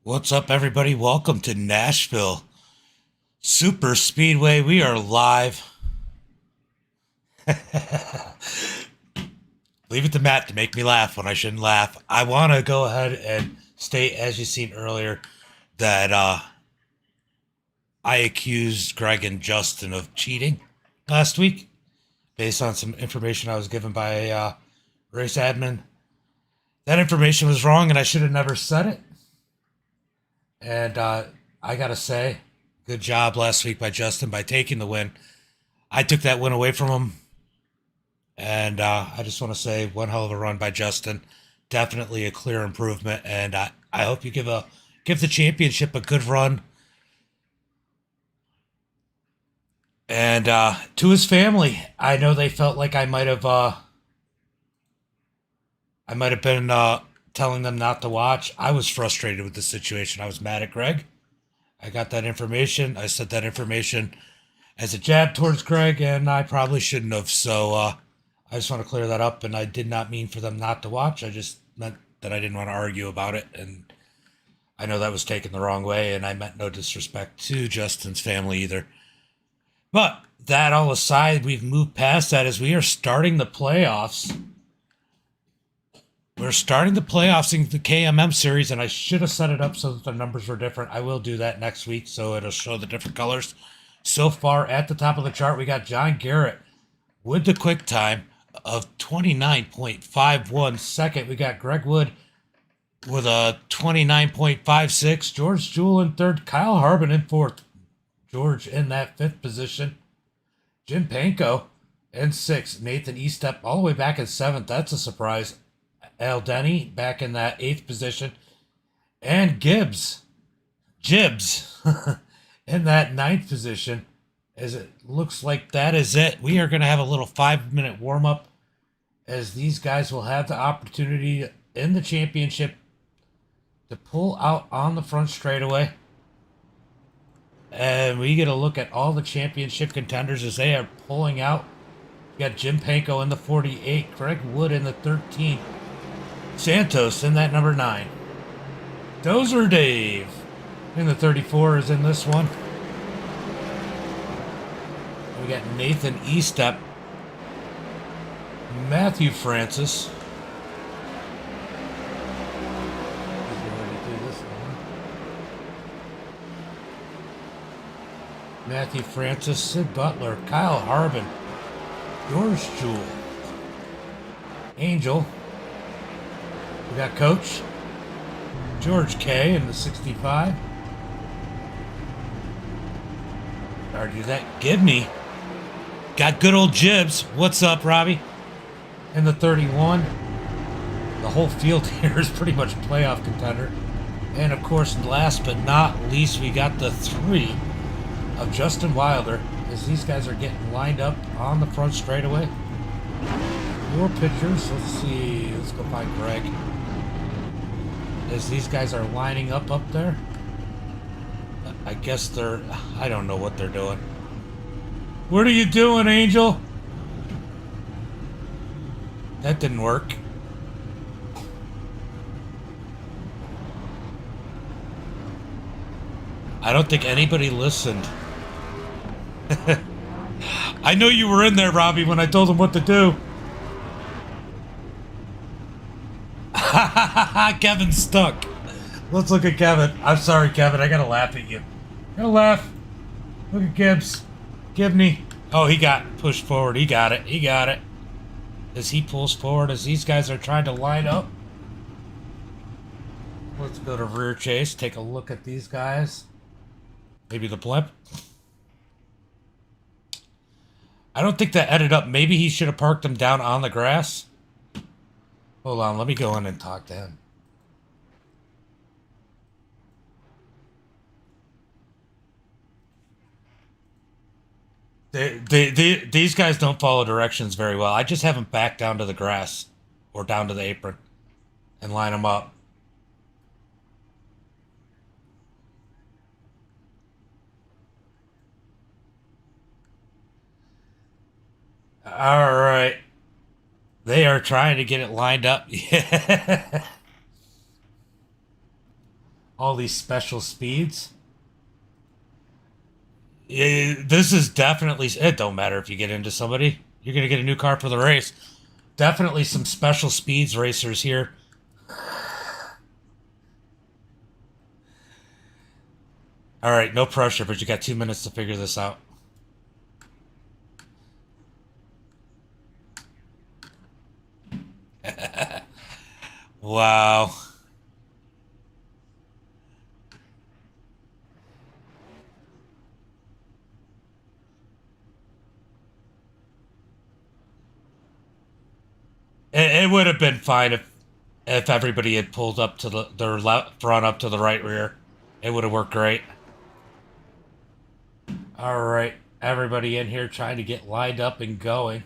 What's up, everybody? Welcome to Nashville Super Speedway. We are live. Leave it to Matt to make me laugh when I shouldn't laugh. I want to go ahead and state, as you've seen earlier, that I accused Greg and Justin of cheating last week based on some information I was given by race admin. That information was wrong, and I should have never said it. And I got to say, good job last week by Justin by taking the win. I took that win away from him. And I just want to say, one hell of a run by Justin. Definitely a clear improvement. And I hope you give the championship a good run. And to his family, I know they felt like I might have been telling them not to watch. I was frustrated with the situation. I was mad at Greg. I got that information. I said that information as a jab towards Greg, and I probably shouldn't have. So I just want to clear that up, and I did not mean for them not to watch. I just meant that I didn't want to argue about it, and I know that was taken the wrong way, and I meant no disrespect to Justin's family either. But that all aside, we've moved past that as we are starting the playoffs. We're starting the playoffs in the KMM series, and I should have set it up so that the numbers were different. I will do that next week, so it'll show the different colors. So far, at the top of the chart, we got John Garrett with the quick time of 29.51 second. We got Greg Wood with a 29.56. George Jewell in third. Kyle Harvin in fourth. George in that fifth position. Jim Panko in sixth. Nathan Estep all the way back in seventh. That's a surprise. Al Denny back in that eighth position. And Jibs in that ninth position. As it looks like that is it. We are going to have a little 5-minute warm-up as these guys will have the opportunity in the championship to pull out on the front straightaway. And we get a look at all the championship contenders as they are pulling out. We got Jim Panko in the 48, Greg Wood in the 13, Santos in that number 9. Dozer Dave in the 34 is in this one. We got Nathan Estep, Matthew Francis. Matthew Francis, Sid Butler, Kyle Harvin, George Jewell, Angel. We got Coach George K in the 65. Argue that. Give me. Got good old Jibs. What's up, Robbie? In the 31. The whole field here is pretty much a playoff contender. And of course, last but not least, we got the 3 of Justin Wilder as these guys are getting lined up on the front straightaway. More pictures. Let's see. Let's go find Greg. As these guys are lining up there. I guess I don't know what they're doing. What are you doing, Angel? That didn't work. I don't think anybody listened. I know you were in there, Robbie, when I told them what to do. Kevin's stuck. Let's look at Kevin. I'm sorry, Kevin. I gotta laugh at you. Gotta laugh. Look at Gibbs. Gibney. Oh, he got pushed forward. He got it. He got it. As he pulls forward, as these guys are trying to line up. Let's go to rear chase. Take a look at these guys. Maybe the blimp. I don't think that ended up. Maybe he should have parked them down on the grass. Hold on. Let me go in and talk to him. These guys don't follow directions very well. I just have them back down to the grass or down to the apron and line them up. All right. They are trying to get it lined up. Yeah. all these special speeds. This is definitely, it don't matter if you get into somebody, you're going to get a new car for the race. Definitely some special speeds racers here. All right, no pressure, but you got 2 minutes to figure this out. Wow. It would have been fine if everybody had pulled up to their left front up to the right rear. It would have worked great. All right, everybody in here trying to get lined up and going.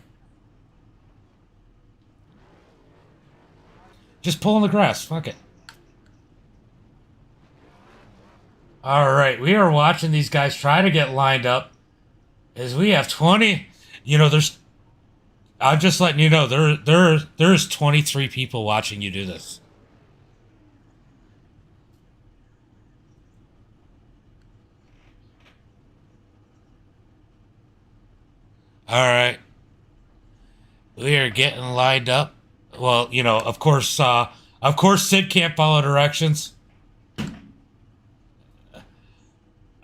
Just pull in the grass. Fuck it. All right, we are watching these guys try to get lined up. As we have 20, there's. I'm just letting you know there's 23 people watching you do this. All right, we are getting lined up. Well, of course, Sid can't follow directions.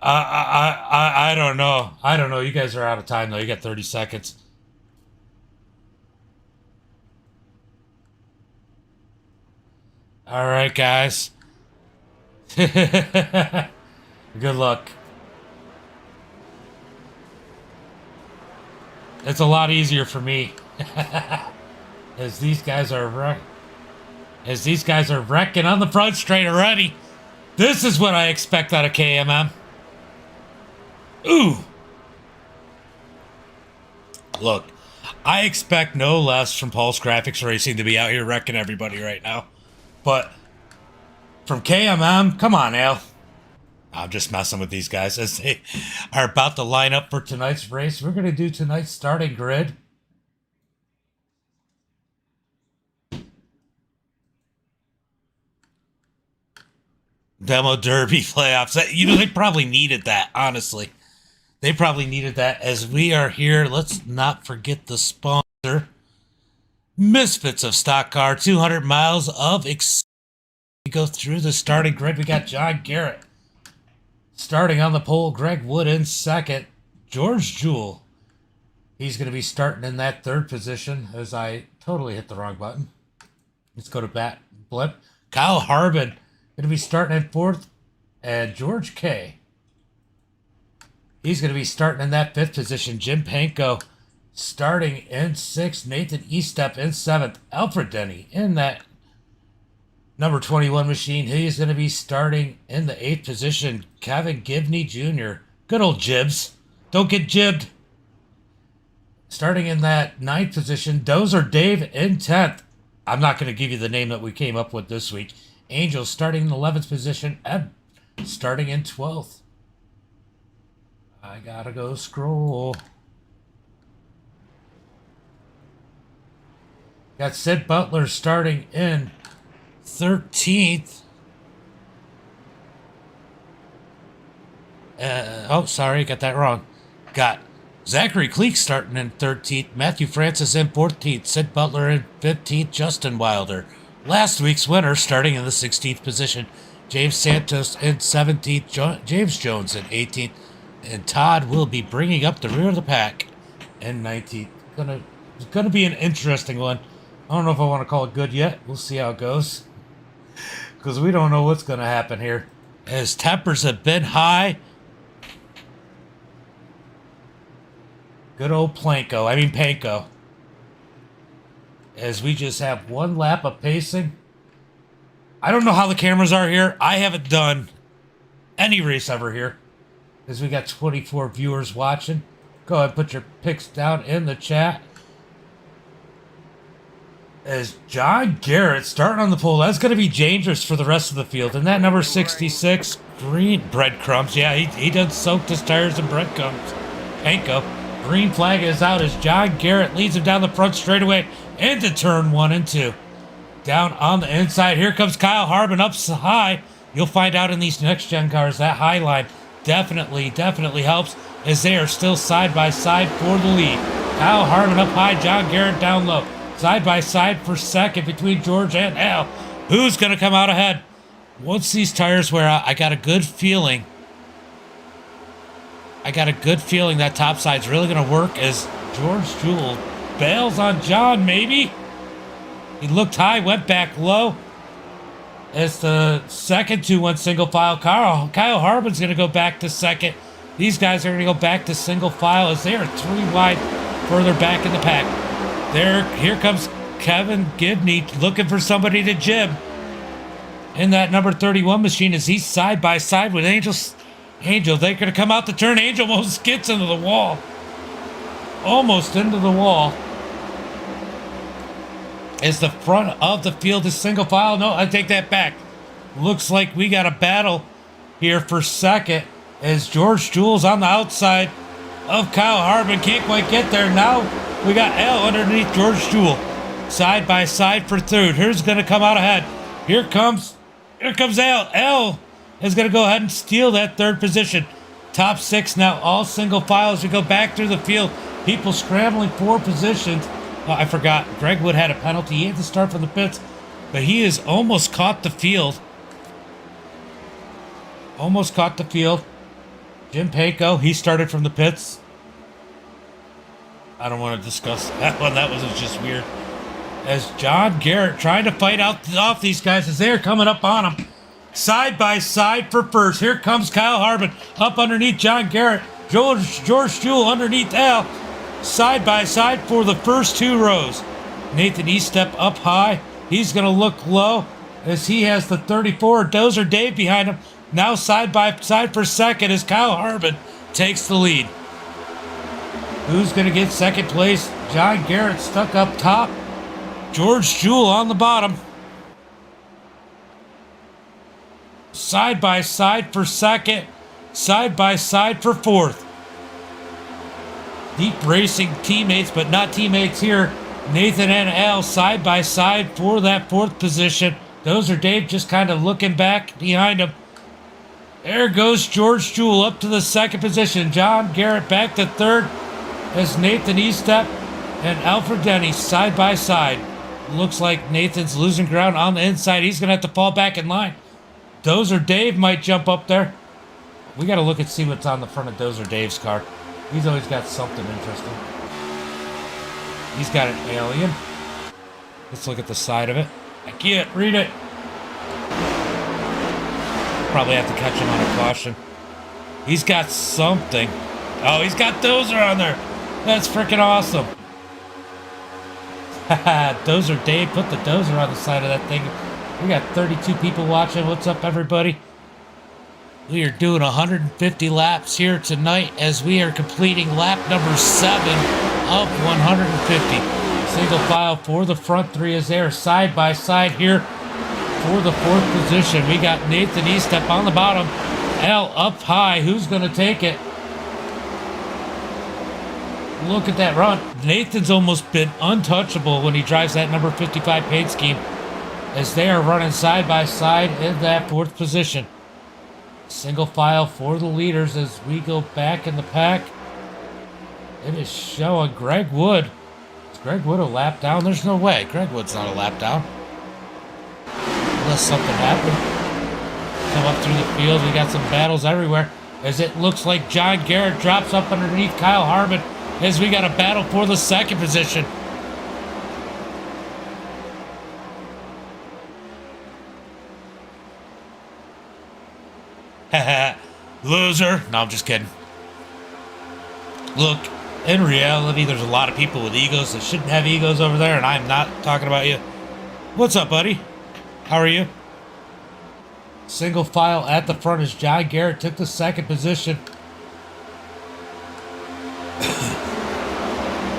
I don't know. I don't know. You guys are out of time though. You got 30 seconds. All right, guys. Good luck. It's a lot easier for me. As these guys are wrecking on the front straight already. This is what I expect out of KMM. Ooh. Look, I expect no less from Pulse Graphix Racing to be out here wrecking everybody right now. But from KMM, come on, Al. I'm just messing with these guys as they are about to line up for tonight's race. We're going to do tonight's starting grid. Demo Derby playoffs. They probably needed that, honestly. They probably needed that as we are here. Let's not forget the sponsor. Misfits of Stock Car, 200 miles of We go through the starting grid. We got John Garrett starting on the pole. Greg Wood in second. George Jewell. He's going to be starting in that third position as I totally hit the wrong button. Let's go to bat blip. Kyle Harvin going to be starting in fourth. And George K. He's going to be starting in that fifth position. Jim Panko starting in sixth. Nathan Estep in seventh. Alfred Denny in that number 21 machine. He's going to be starting in the eighth position. Kevin Gibney Jr. Good old Jibs. Don't get jibbed. Starting in that ninth position. Dozer Dave in 10th. I'm not going to give you the name that we came up with this week. Angel starting in the 11th position. Ed starting in 12th. I gotta go scroll. Got Sid Butler starting in 13th. Sorry, got that wrong. Got Zachary Cleek starting in 13th. Matthew Francis in 14th. Sid Butler in 15th. Justin Wilder, last week's winner, starting in the 16th position. James Santos in 17th. James Jones in 18th. And Todd will be bringing up the rear of the pack in 19th. It's gonna be an interesting one. I don't know if I want to call it good yet. We'll see how it goes. Because we don't know what's going to happen here. As tempers have been high. Good old Panko. As we just have one lap of pacing. I don't know how the cameras are here. I haven't done any race ever here. As we got 24 viewers watching. Go ahead and put your picks down in the chat. As John Garrett starting on the pole. That's going to be dangerous for the rest of the field. And that number 66, green breadcrumbs. Yeah, he done soaked his tires in breadcrumbs. Panko. Green flag is out as John Garrett leads him down the front straightaway into turn 1 and 2. Down on the inside. Here comes Kyle Harvin up so high. You'll find out in these next gen cars that high line definitely helps, as they are still side by side for the lead. Kyle Harvin up high, John Garrett down low. Side by side for second between George and Al. Who's going to come out ahead? Once these tires wear out, I got a good feeling that top side's really going to work, as George Jewell bails on John, maybe? He looked high, went back low. As the second 2-1 single file, Kyle Harvin's going to go back to second. These guys are going to go back to single file as they are 3 wide further back in the pack. Here comes Kevin Gibney looking for somebody to jib in that number 31 machine, as he's side by side with Angel, they're going to come out the turn. Angel almost gets into the wall. Almost into the wall. As the front of the field is single file. No, I take that back. Looks like we got a battle here for second, as George Jewell's on the outside of Kyle Harvin. Can't quite get there. Now we got Al underneath George Jewell. Side by side for third. Who's going to come out ahead? Here comes Al. Al is going to go ahead and steal that third position. Top 6 now, all single file as we go back through the field. People scrambling for positions. Oh, I forgot. Greg Wood had a penalty. He had to start from the pits, but he has almost caught the field. Almost caught the field. Jim Panko, he started from the pits. I don't want to discuss that one. That was just weird. As John Garrett trying to fight off these guys as they're coming up on him. Side by side for first. Here comes Kyle Harvin up underneath John Garrett. George Jewell underneath Al. Side by side for the first 2 rows. Nathan Estep up high. He's going to look low as he has the 34. Dozer Dave behind him. Now side by side for second as Kyle Harvin takes the lead. Who's going to get second place? John Garrett stuck up top. George Jewell on the bottom. Side by side for second. Side by side for fourth. Deep racing teammates, but not teammates here. Nathan and Al side by side for that fourth position. Dozer Dave just kind of looking back behind him. There goes George Jewell up to the second position. John Garrett back to third as Nathan Estep and Alfred Denny side by side. Looks like Nathan's losing ground on the inside. He's going to have to fall back in line. Dozer Dave might jump up there. We got to look and see what's on the front of Dozer Dave's car. He's always got something interesting. He's got an alien. Let's look at the side of it. I can't read it. Probably have to catch him on a caution. He's got something. Oh, he's got Dozer on there. That's freaking awesome. Dozer Dave put the Dozer on the side of that thing. We got 32 people watching. What's up, everybody? We are doing 150 laps here tonight as we are completing lap number 7 of 150. Single file for the front 3 is there side by side here for the 4th position. We got Nathan Estep on the bottom. Al up high. Who's going to take it? Look at that run. Nathan's almost been untouchable when he drives that number 55 paint scheme, as they are running side by side in that 4th position. Single file for the leaders as we go back in the pack. It is showing Greg Wood. Is Greg Wood a lap down? There's no way. Greg Wood's not a lap down. Unless something happened. Come up through the field. We got some battles everywhere as it looks like John Garrett drops up underneath Kyle Harvin as we got a battle for the 2nd position. Loser. No, I'm just kidding. Look, in reality, there's a lot of people with egos that shouldn't have egos over there, and I'm not talking about you. What's up, buddy? How are you? Single file at the front as John Garrett took the 2nd position.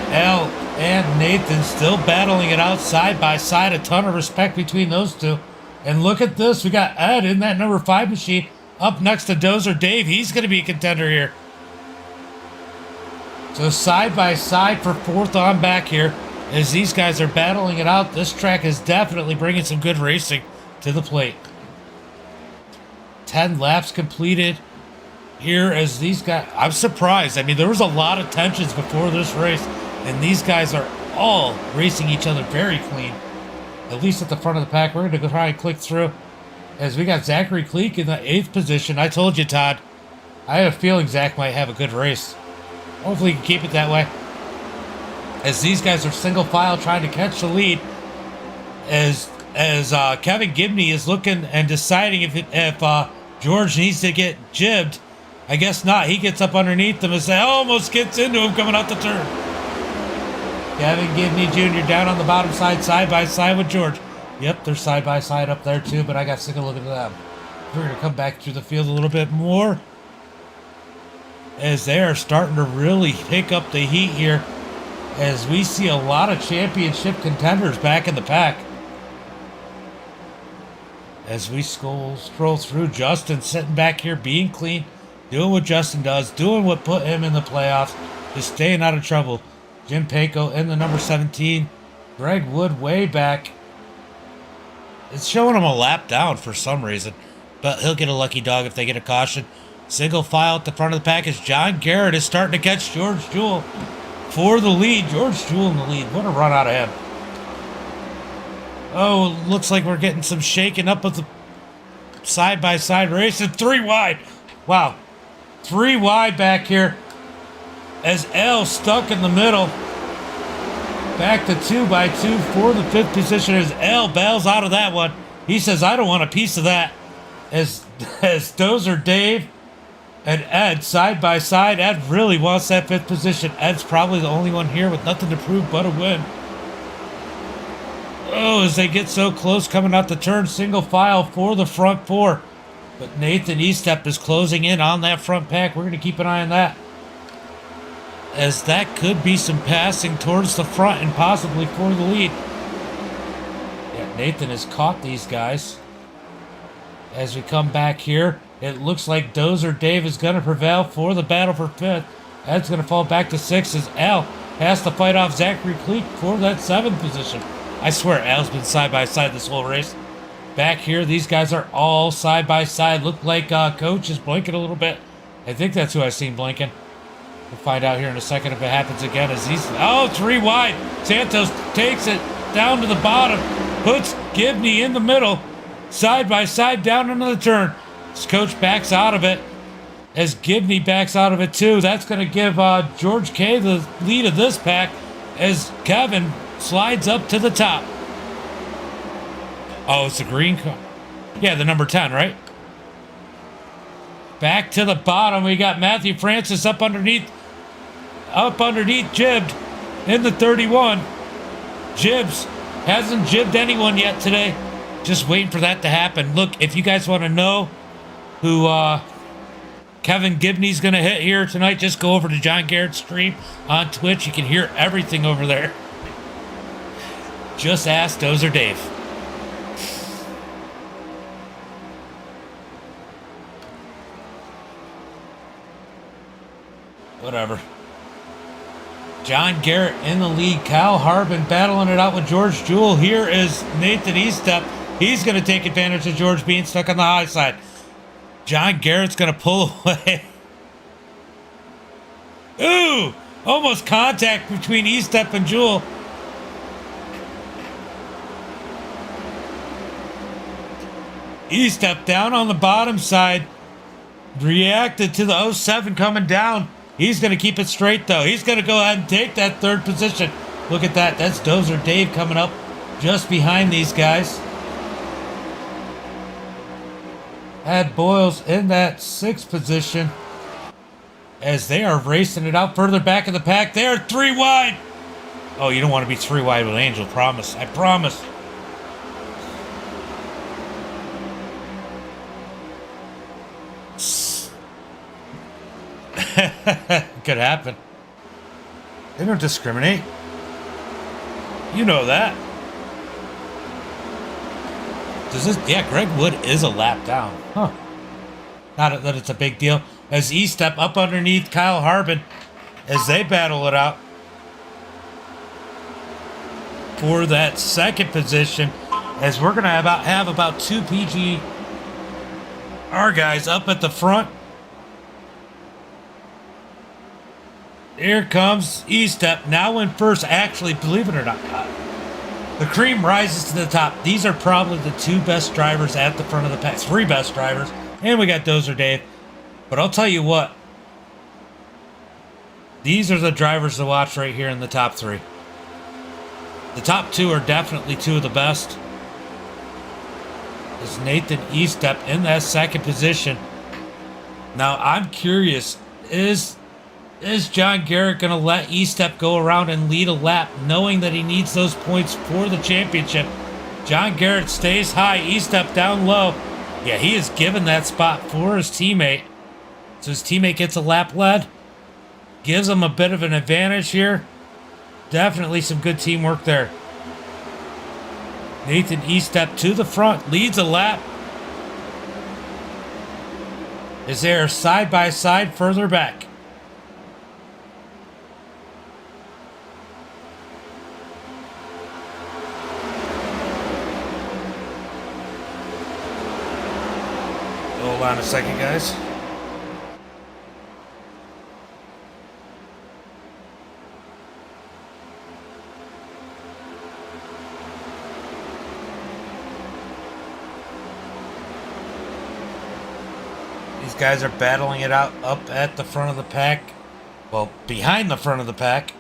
Al and Nathan still battling it out side by side. A ton of respect between those two. And look at this. We got Ed in that number 5 machine up next to Dozer Dave. He's going to be a contender here. So side by side for 4th on back here as these guys are battling it out. This track is definitely bringing some good racing to the plate. 10 laps completed here as these guys. I'm surprised. I mean, there was a lot of tensions before this race, and these guys are all racing each other very clean, at least at the front of the pack. We're going to go try and click through as we got Zachary Cleek in the 8th position. I told you, Todd, I have a feeling Zach might have a good race. Hopefully he can keep it that way, as these guys are single file trying to catch the lead, as Kevin Gibney is looking and deciding if George needs to get jibbed. I guess not. He gets up underneath them as they almost gets into him coming out the turn. Kevin Gibney Jr. down on the bottom side by side with George. Yep, they're side by side up there too, but I got sick of looking at them. We're going to come back through the field a little bit more, as they are starting to really pick up the heat here, as we see a lot of championship contenders back in the pack. As we stroll through, Justin sitting back here being clean, doing what Justin does, doing what put him in the playoffs, just staying out of trouble. Jim Payco in the number 17. Greg Wood way back. It's showing him a lap down for some reason, but he'll get a lucky dog if they get a caution. Single file at the front of the pack as John Garrett is starting to catch George Jewell for the lead. George Jewell in the lead. What a run out of him. Oh, looks like we're getting some shaking up with the side-by-side race. And 3 wide. Wow. 3 wide back here as L stuck in the middle. Back to 2 by 2 for the 5th position as L bails out of that one. He says, I don't want a piece of that. As Dozer Dave and Ed side by side. Ed really wants that 5th position. Ed's probably the only one here with nothing to prove but a win. Oh, as they get so close coming out the turn, single file for the front 4. But Nathan Estep is closing in on that front pack. We're going to keep an eye on that, as that could be some passing towards the front and possibly for the lead. Yeah, Nathan has caught these guys. As we come back here, it looks like Dozer Dave is going to prevail for the battle for 5th. Ed's going to fall back to 6th as Al has to fight off Zachary Cleek for that 7th position. I swear Al's been side by side this whole race. Back here, these guys are all side by side. Look like Coach is blinking a little bit. I think that's who I've seen blinking. We'll find out here in a second if it happens again. As he's 3 wide. Santos takes it down to the bottom, puts Gibney in the middle, side by side down into the turn. His coach backs out of it, as Gibney backs out of it too. That's going to give George K the lead of this pack, as Kevin slides up to the top. Oh, it's the green car. Yeah, the number 10, right? Back to the bottom, we got Matthew Francis up underneath Jibbed in the 31. Jibbs hasn't jibbed anyone yet today. Just waiting for that to happen. Look, if you guys want to know who Kevin Gibney's going to hit here tonight, just go over to John Garrett's stream on Twitch. You can hear everything over there. Just ask Dozer Dave. Whatever. John Garrett in the lead. Kyle Harvin battling it out with George Jewell. Here is Nathan Estep. He's going to take advantage of George being stuck on the high side. John Garrett's going to pull away. Ooh! Almost contact between Estep and Jewell. Estep down on the bottom side. Reacted to the 07 coming down. He's going to keep it straight, though. He's going to go ahead and take that 3rd position. Look at that. That's Dozer Dave coming up just behind these guys. Ed Boyles in that 6th position, as they are racing it out further back in the pack. They are 3 wide. Oh, you don't want to be 3 wide with Angel. Promise. I promise. Could happen. They don't discriminate. You know that. Does this? Yeah, Greg Wood is a lap down. Huh. Not that it's a big deal. As Estep up underneath Kyle Harvin as they battle it out for that 2nd position. As we're going to have about 2 PG our guys up at the front. Here comes E-Step, now in first. Actually, believe it or not, the cream rises to the top. These are probably the two best drivers at the front of the pack. Three best drivers. And we got Dozer Dave. But I'll tell you what. These are the drivers to watch right here in the top three. The top two are definitely two of the best. Is Nathan E-Step in that second position. Now, I'm curious. Is John Garrett going to let E-Step go around and lead a lap, knowing that he needs those points for the championship? John Garrett stays high, E-Step down low. Yeah, he is given that spot for his teammate. So his teammate gets a lap lead. Gives him a bit of an advantage here. Definitely some good teamwork there. Nathan E-Step to the front, leads a lap. Is there side by side further back? Hold on a second, guys. These guys are battling it out up at the front of the pack. Well, behind the front of the pack.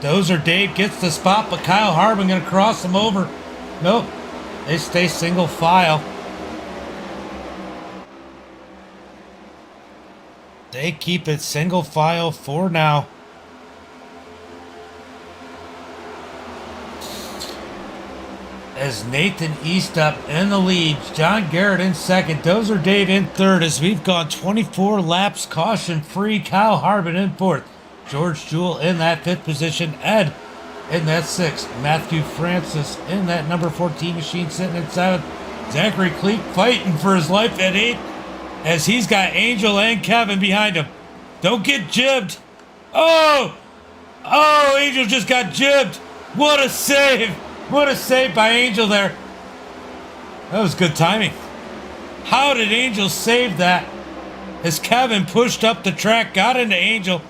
Dozer Dave gets the spot, but Kyle Harvin going to cross him over. Nope. They stay single file. They keep it single file for now. As Nathan E-Step in the lead, John Garrett in second, Dozer Dave in third, as we've gone 24 laps caution free. Kyle Harvin in fourth, George Jewell in that fifth position, Ed in that sixth, Matthew Francis in that number 14 machine sitting in seventh, Zachary Cleek fighting for his life at eighth, as he's got Angel and Kevin behind him. Don't get jibbed. Oh, Angel just got jibbed. What a save. What a save by Angel there. That was good timing. How did Angel save that? As Kevin pushed up the track, got into Angel.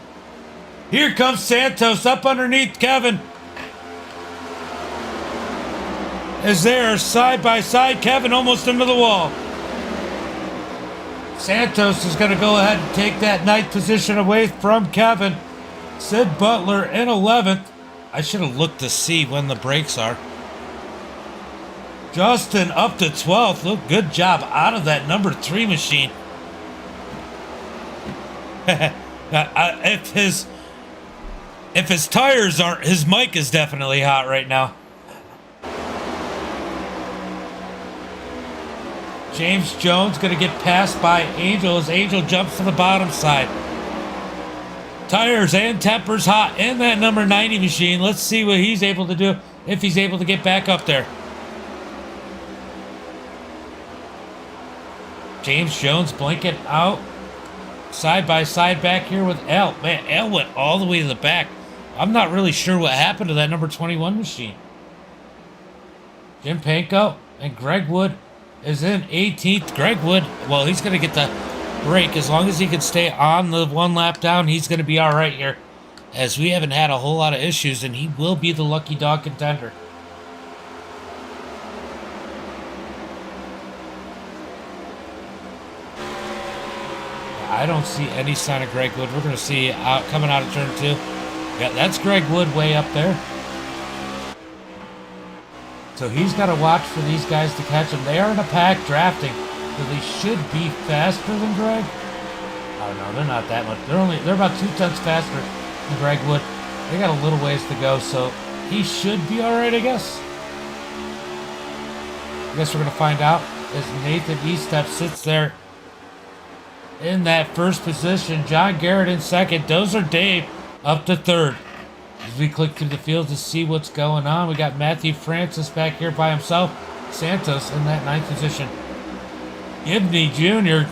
Here comes Santos up underneath Kevin. As they are side by side, Kevin almost into the wall. Santos is going to go ahead and take that ninth position away from Kevin. Sid Butler in 11th. I should have looked to see when the brakes are. Justin up to 12th. Look, good job out of that number 3 machine. If his tires aren't, his mic is definitely hot right now. James Jones going to get passed by Angel as Angel jumps to the bottom side. Tires and tempers hot in that number 90 machine. Let's see what he's able to do, if he's able to get back up there. James Jones blinking out. Side by side back here with L. Man, L went all the way to the back. I'm not really sure what happened to that number 21 machine. Jim Panko and Greg Wood is in 18th. Greg Wood, well, he's going to get the break. As long as he can stay on the one lap down, he's going to be all right here. As we haven't had a whole lot of issues, and he will be the lucky dog contender. I don't see any sign of Greg Wood. We're going to see coming out of turn 2. Yeah, that's Greg Wood way up there. So he's got to watch for these guys to catch him. They are in a pack drafting, so they should be faster than Greg. Oh no, they're not that much. They're about 2 tenths faster than Greg Wood. They got a little ways to go, so he should be all right, I guess. I guess we're gonna find out as Nathan E-Step sits there in that first position. John Garrett in second. Dozer Dave up to third. As we click through the field to see what's going on, we got Matthew Francis back here by himself. Santos in that 9th position. Gibney Jr.,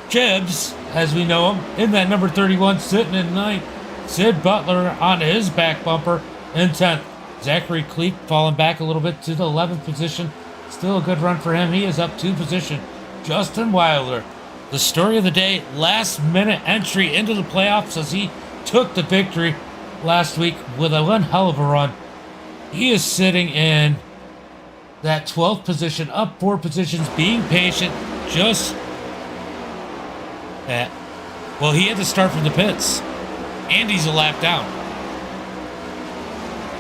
Jibbs, as we know him, in that number 31, sitting in 9th. Sid Butler on his back bumper in 10th. Zachary Cleek falling back a little bit to the 11th position, Still a good run for him. He is up 2 positions. Justin Wilder, the story of the day, last minute entry into the playoffs as he took the victory last week with a one hell of a run. He is sitting in that 12th position, up 4 positions, being patient, just at, well, he had to start from the pits. Andy's a lap down.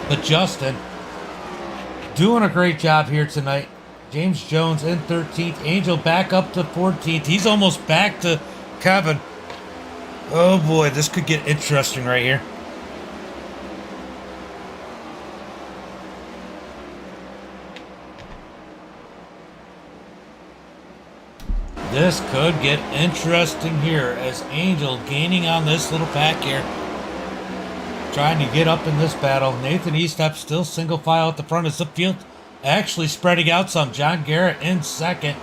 But Justin doing a great job here tonight. James Jones in 13th. Angel back up to 14th. He's almost back to Kevin. Oh boy, this could get interesting right here. This could get interesting here as Angel gaining on this little pack here. Trying to get up in this battle. Nathan Estep still single file at the front as the field actually spreading out some. John Garrett in second.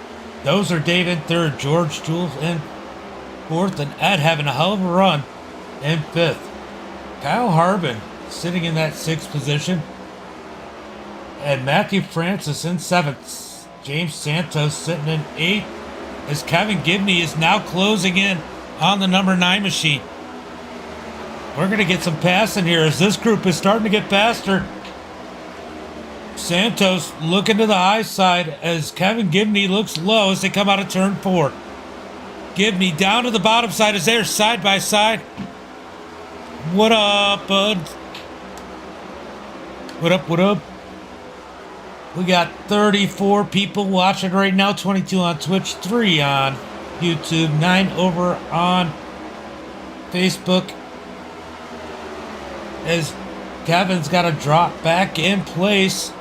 Those are Dave in third. George Jules in fourth. And Ed having a hell of a run in fifth. Kyle Harvin sitting in that 6th position. And Matthew Francis in 7th. James Santos sitting in 8th. As Kevin Gibney is now closing in on the number 9 machine. We're going to get some passing here as this group is starting to get faster. Santos looking to the high side as Kevin Gibney looks low as they come out of turn 4. Gibney down to the bottom side as they're side by side. What up, bud? What up, what up? We got 34 people watching right now. 22 on Twitch, 3 on YouTube, 9 over on Facebook. As Kevin's got to drop back in place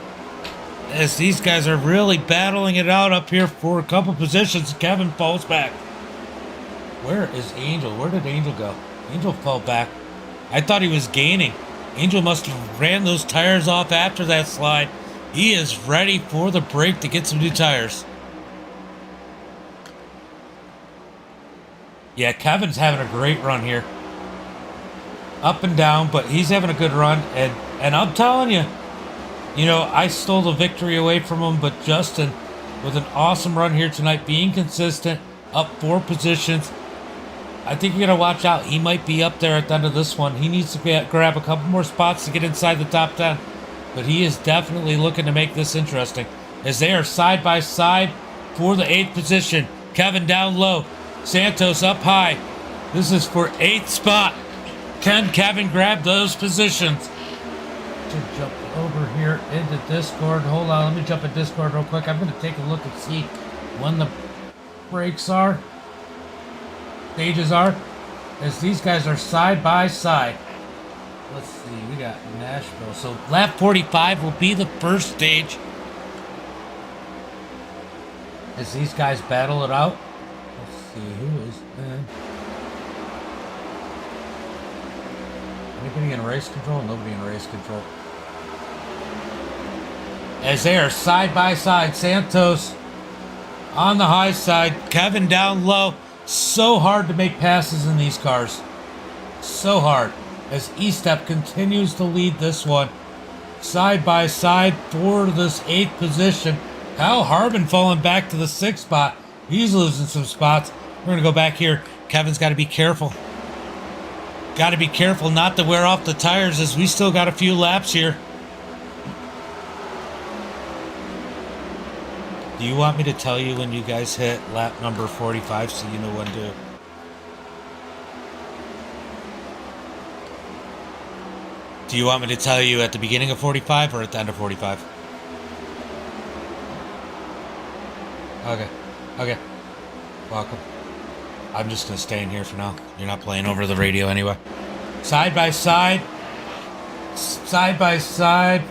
as these guys are really battling it out up here for a couple positions. Kevin falls back. Where is Angel? Where did Angel go? Angel fell back. I thought he was gaining. Angel must have ran those tires off after that slide. He is ready for the break to get some new tires. Yeah, Kevin's having a great run here. Up and down, but he's having a good run. And I'm telling you, you know, I stole the victory away from him, but Justin with an awesome run here tonight, being consistent, up 4 positions. I think you got to watch out. He might be up there at the end of this one. He needs to grab a couple more spots to get inside the top 10. But he is definitely looking to make this interesting as they are side by side for the 8th position. Kevin down low. Santos up high. This is for 8th spot. Can Kevin grab those positions? To jump over here into Discord. Hold on, let me jump in Discord real quick. I'm going to take a look and see when the breaks are. Stages are. As these guys are side by side. Let's see, we got Nashville. So lap 45 will be the first stage. As these guys battle it out. Let's see, who is in? Anybody in race control? Nobody in race control. As they are side by side, Santos on the high side, Kevin down low. So hard to make passes in these cars. So hard. As Estep continues to lead this one. Side by side for this 8th position. Kyle Harvin falling back to the 6th spot. He's losing some spots. We're going to go back here. Kevin's got to be careful. Got to be careful not to wear off the tires as we still got a few laps here. Do you want me to tell you when you guys hit lap number 45 so you know when to... Do you want me to tell you at the beginning of 45 or at the end of 45? Okay. Welcome. I'm just going to stay in here for now. You're not playing over the radio anyway. Side by side. Side by side.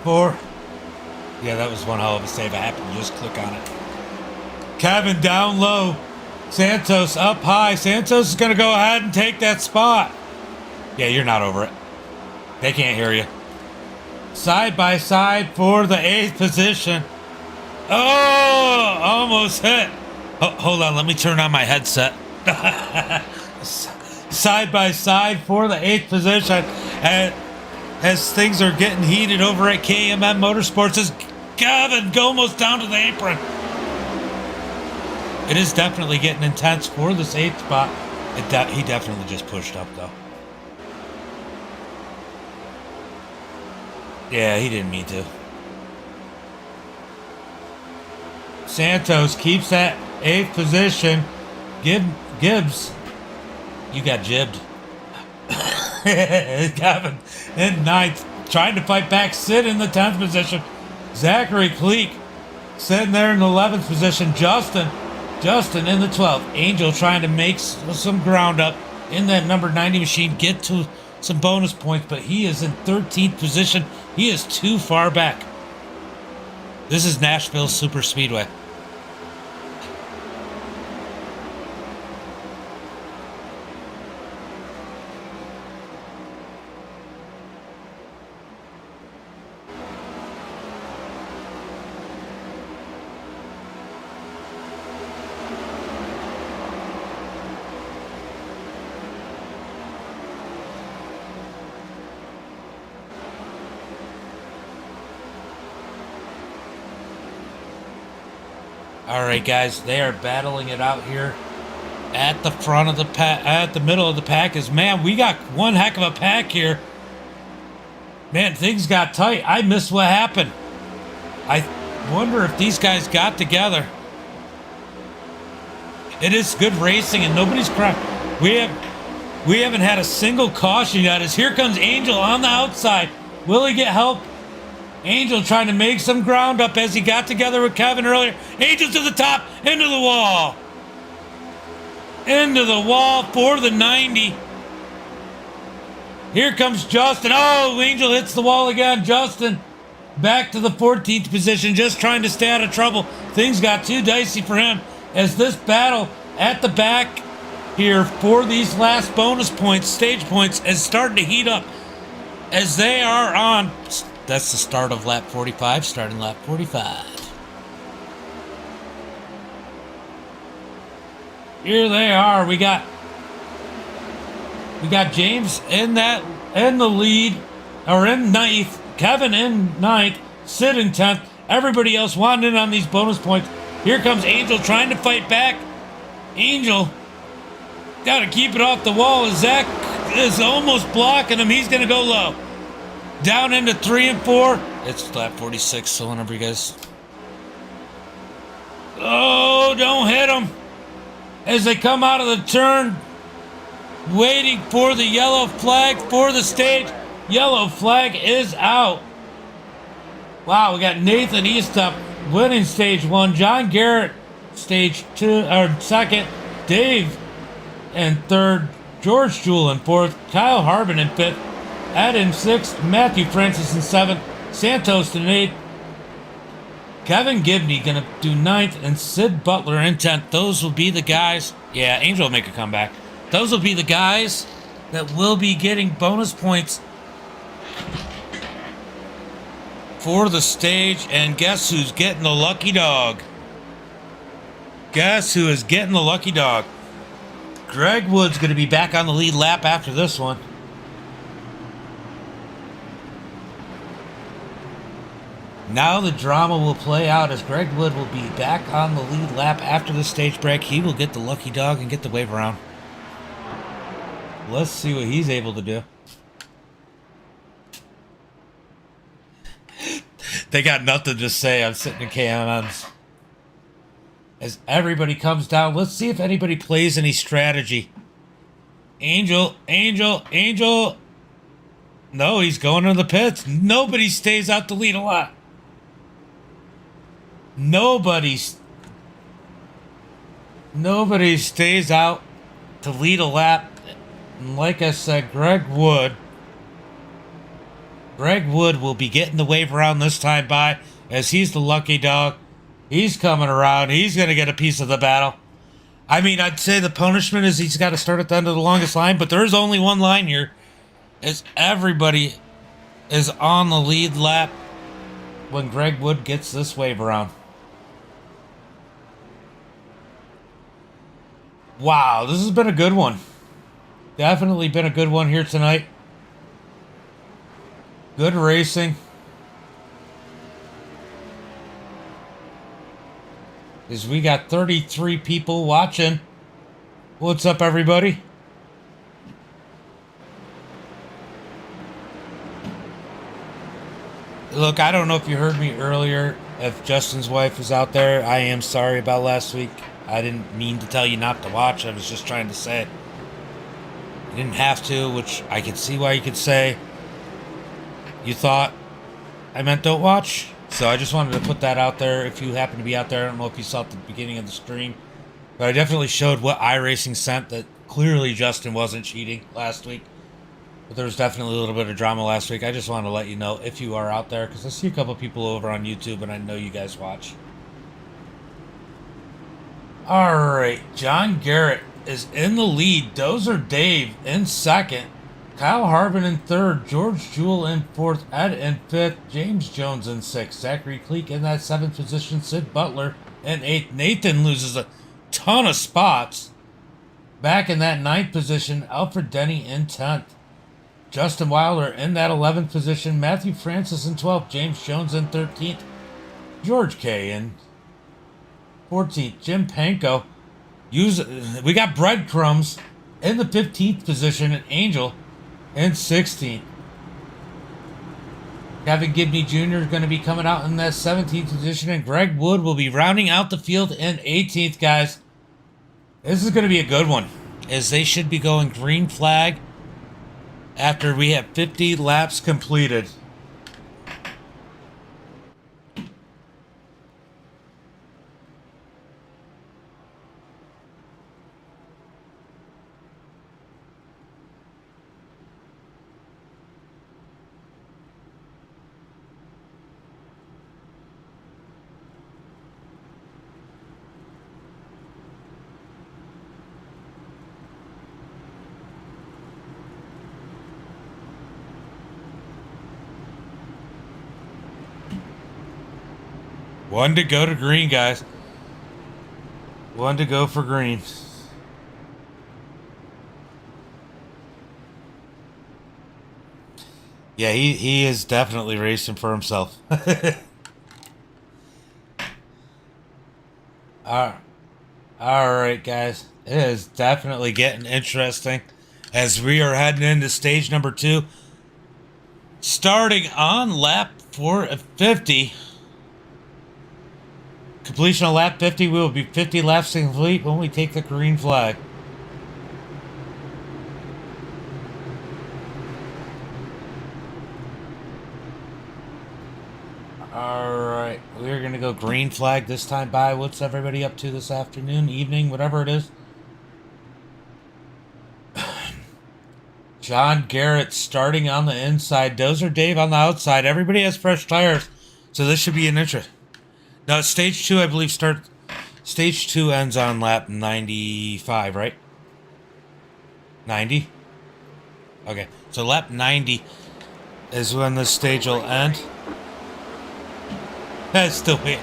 For... Yeah, that was one hell of a save. I happened to just click on it. Kevin down low. Santos up high. Santos is going to go ahead and take that spot. Yeah, you're not over it. They can't hear you. Side by side for the 8th position. Oh, almost hit. Oh, hold on, let me turn on my headset. Side by side for the 8th position. And as things are getting heated over at KMM Motorsports, as Kevin almost down to the apron. It is definitely getting intense for this 8th spot. He definitely just pushed up, though. Yeah, he didn't mean to. Santos keeps that 8th position. Gibbs, you got jibbed. Kevin in 9th, trying to fight back. Sid in the 10th position. Zachary Cleek sitting there in the 11th position. Justin in the 12th. Angel trying to make some ground up in that number 90 machine, get to some bonus points, but he is in 13th position. He is too far back. This is Nashville Super Speedway. All right, guys, they are battling it out here at the front of the pack, at the middle of the pack. Man, we got one heck of a pack here. Man, things got tight. I missed what happened. I wonder if these guys got together. It is good racing, and nobody's crying. We haven't had a single caution yet. As here comes Angel on the outside. Will he get help? Angel trying to make some ground up as he got together with Kevin earlier. Angel to the top, into the wall. Into the wall for the 90. Here comes Justin. Oh, Angel hits the wall again. Justin back to the 14th position, just trying to stay out of trouble. Things got too dicey for him as this battle at the back here for these last bonus points, stage points, is starting to heat up as they are on. That's the start of lap 45, starting lap 45. Here they are. We got James in the lead, or in 9th. Kevin in 9th. Sid in 10th. Everybody else wanting in on these bonus points. Here comes Angel trying to fight back. Angel got to keep it off the wall as Zach is almost blocking him. He's going to go low. Down into 3 and 4. It's lap 46, so whenever you guys. Oh, don't hit them. As they come out of the turn, waiting for the yellow flag for the stage. Yellow flag is out. Wow, we got Nathan Eastup winning stage 1. John Garrett stage 2, or 2nd. Dave in 3rd. George Jewell in 4th. Kyle Harvin in 5th. Adam 6th, Matthew Francis in 7th, Santos in 8th, Kevin Gibney gonna do 9th, and Sid Butler in 10th. Those will be the guys. Yeah, Angel will make a comeback. Those will be the guys that will be getting bonus points for the stage. And guess who's getting the lucky dog? Guess who is getting the lucky dog? Greg Wood's gonna be back on the lead lap after this one. Now the drama will play out as Greg Wood will be back on the lead lap after the stage break. He will get the lucky dog and get the wave around. Let's see what he's able to do. They got nothing to say. I'm sitting in KMM's. As everybody comes down, let's see if anybody plays any strategy. Angel. No, he's going to the pits. Nobody stays out to lead a lot. Nobody stays out to lead a lap. And like I said, Greg Wood will be getting the wave around this time by, as he's the lucky dog. He's coming around. He's going to get a piece of the battle. I mean, I'd say the punishment is he's got to start at the end of the longest line, but there is only one line here, as everybody is on the lead lap when Greg Wood gets this wave around. Wow, this has been a good one. Definitely been a good one here tonight. Good racing. is we got 33 people watching. What's up, everybody? Look, I don't know if you heard me earlier. If Justin's wife was out there, I am sorry about last week. I didn't mean to tell you not to watch. I was just trying to say it. You didn't have to, which I could see why you could say. You thought I meant don't watch. So I just wanted to put that out there. If you happen to be out there, I don't know if you saw at the beginning of the stream, but I definitely showed what iRacing sent, that clearly Justin wasn't cheating last week. But there was definitely a little bit of drama last week. I just wanted to let you know if you are out there, because I see a couple people over on YouTube and I know you guys watch. Alright, John Garrett is in the lead. Dozer Dave in second. Kyle Harvin in third. George Jewell in fourth. Ed in fifth. James Jones in sixth. Zachary Cleek in that seventh position. Sid Butler in eighth. Nathan loses a ton of spots. Back in that ninth position. Alfred Denny in 10th. Justin Wilder in that 11th position. Matthew Francis in 12th. James Jones in 13th. George K in 14th. Jim Panko. We got breadcrumbs in the 15th position. And Angel in 16th. Kevin Gibney Jr. is going to be coming out in that 17th position. And Greg Wood will be rounding out the field in 18th, guys. This is going to be a good one, as they should be going green flag after we have 50 laps completed. One to go to green, guys. One to go for green. Yeah, he is definitely racing for himself. Alright, guys. It is definitely getting interesting as we are heading into stage number 2. Starting on lap 450. Completion of lap 50, we will be 50 laps complete when we take the green flag. Alright, we're going to go green flag this time by. What's everybody up to this afternoon, evening, whatever it is? John Garrett starting on the inside. Dozer Dave on the outside. Everybody has fresh tires, so this should be an interest. Now, stage 2, I believe, stage 2 ends on lap 95, right? 90? Okay, so lap 90 is when this stage will end. That's still wait.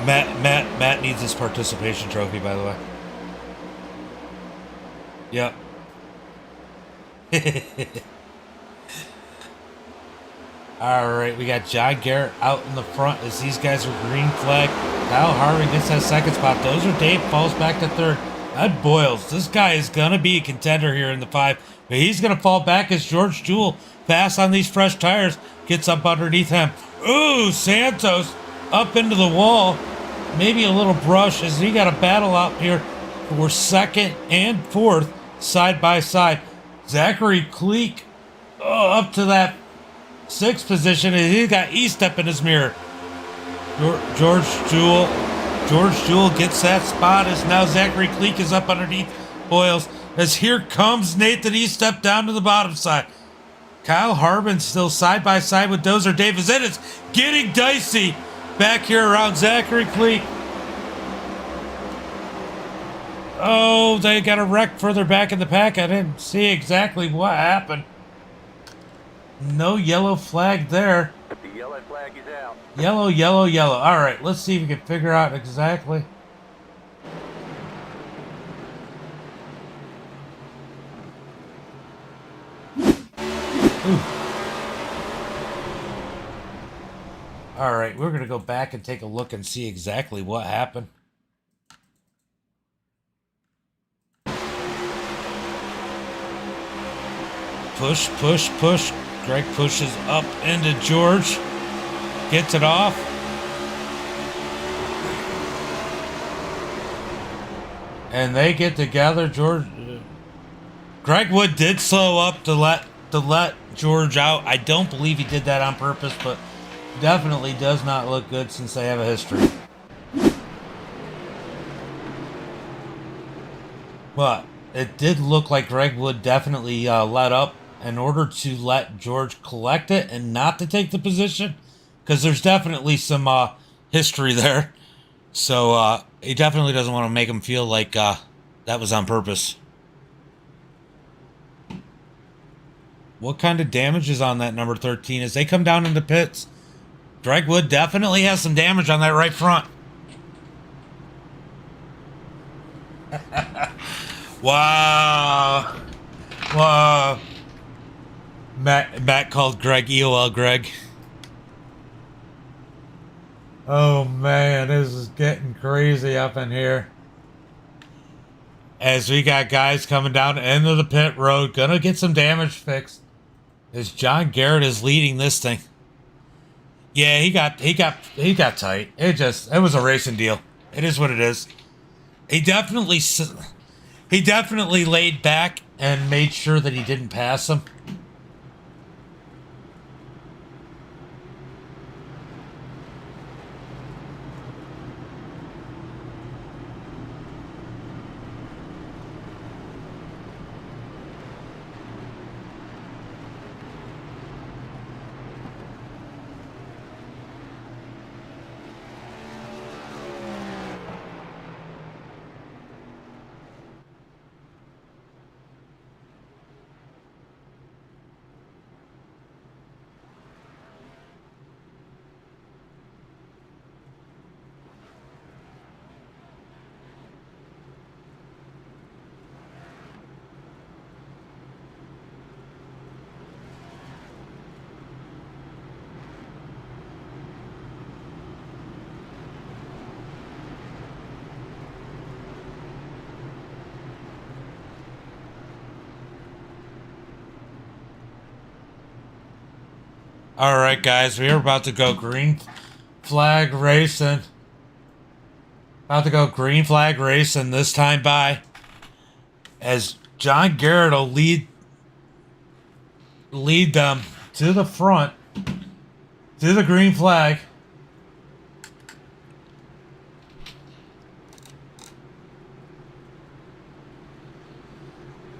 Matt needs his participation trophy, by the way. Yep. Alright, we got John Garrett out in the front as these guys are green flag. Kyle Harvin gets that second spot. Dozer Dave falls back to third. Ed Boyles, this guy is going to be a contender here in the 5. But he's going to fall back as George Jewell, fast on these fresh tires, gets up underneath him. Ooh, Santos up into the wall. Maybe a little brush as he got a battle out here for second and fourth side by side. Zachary Cleek up to that 6th position, and he got E-step in his mirror. George Jewell gets that spot as now Zachary Cleek is up underneath Boyles. As here comes Nathan E-step down to the bottom side. Kyle Harvin still side by side with Dozer Davis. It is getting dicey back here around Zachary Cleek. Oh, they got a wreck further back in the pack. I didn't see exactly what happened. No yellow flag there. The yellow flag is out. Yellow, yellow, yellow. All right, let's see if we can figure out exactly. Ooh. All right, we're going to go back and take a look and see exactly what happened. Push, push, push. Greg pushes up into George. Gets it off. And they get together. Greg Wood did slow up to let George out. I don't believe he did that on purpose, but definitely does not look good since they have a history. But it did look like Greg Wood definitely let up in order to let George collect it and not to take the position, because there's definitely some history there. So he definitely doesn't want to make him feel like that was on purpose. What kind of damage is on that number 13 as they come down into pits? Greg Wood definitely has some damage on that right front. Wow. Wow. Matt called Greg EOL Greg. Oh man, this is getting crazy up in here. As we got guys coming down the end of the pit road, gonna get some damage fixed. As John Garrett is leading this thing. Yeah, he got tight. It was a racing deal. It is what it is. He definitely laid back and made sure that he didn't pass him. All right, guys, we are about to go green flag racing. About to go green flag racing this time by. As John Garrett will lead them to the front, to the green flag.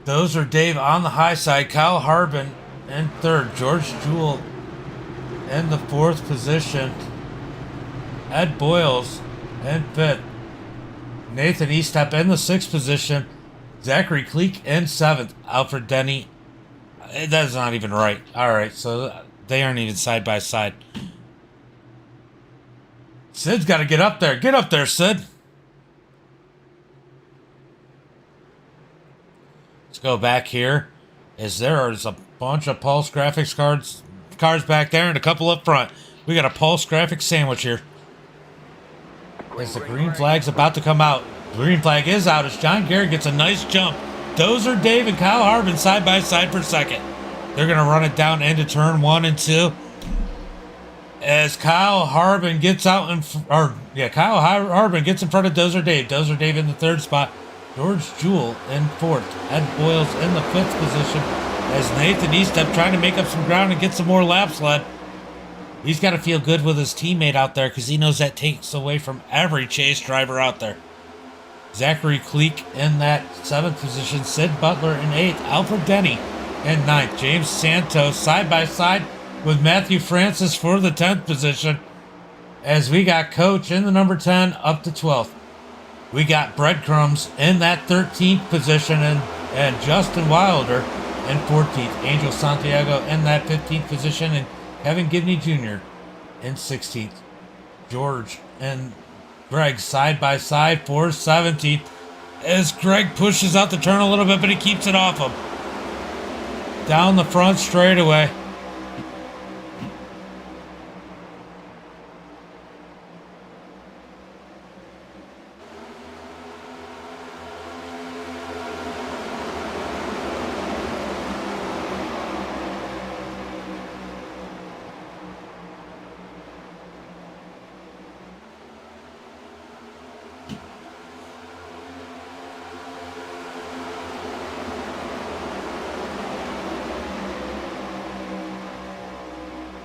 Those are Dave on the high side, Kyle Harvin in third, George Jewell in the fourth position, Ed Boyles in fifth, Nathan Eastep in the sixth position, Zachary Cleek in seventh, Alfred Denny. That's not even right. All right, so they aren't even side by side. Sid's got to get up there. Get up there, Sid. Let's go back here. There's a bunch of Pulse Graphix cars back there and a couple up front. We got a Pulse Graphix sandwich here. As the green flag's about to come out. Green flag is out as John Garrett gets a nice jump. Dozer Dave and Kyle Harvin side by side for second. They're going to run it down into turn 1 and 2. As Kyle Harvin gets out Kyle Harvin gets in front of Dozer Dave. Dozer Dave in the third spot. George Jewell in fourth. Ed Boyles in the fifth position. As Nathan Eastep trying to make up some ground and get some more laps led. He's got to feel good with his teammate out there because he knows that takes away from every chase driver out there. Zachary Cleek in that seventh position. Sid Butler in eighth. Alfred Denny in ninth. James Santos side by side with Matthew Francis for the 10th position. As we got Coach in the number 10 up to 12th. We got Breadcrumbs in that 13th position and Justin Wilder in 14th. Angel Santiago in that 15th position and Kevin Gibney Jr. in 16th. George and Greg side by side for 17th. As Greg pushes out the turn a little bit, but he keeps it off him. Down the front straightaway.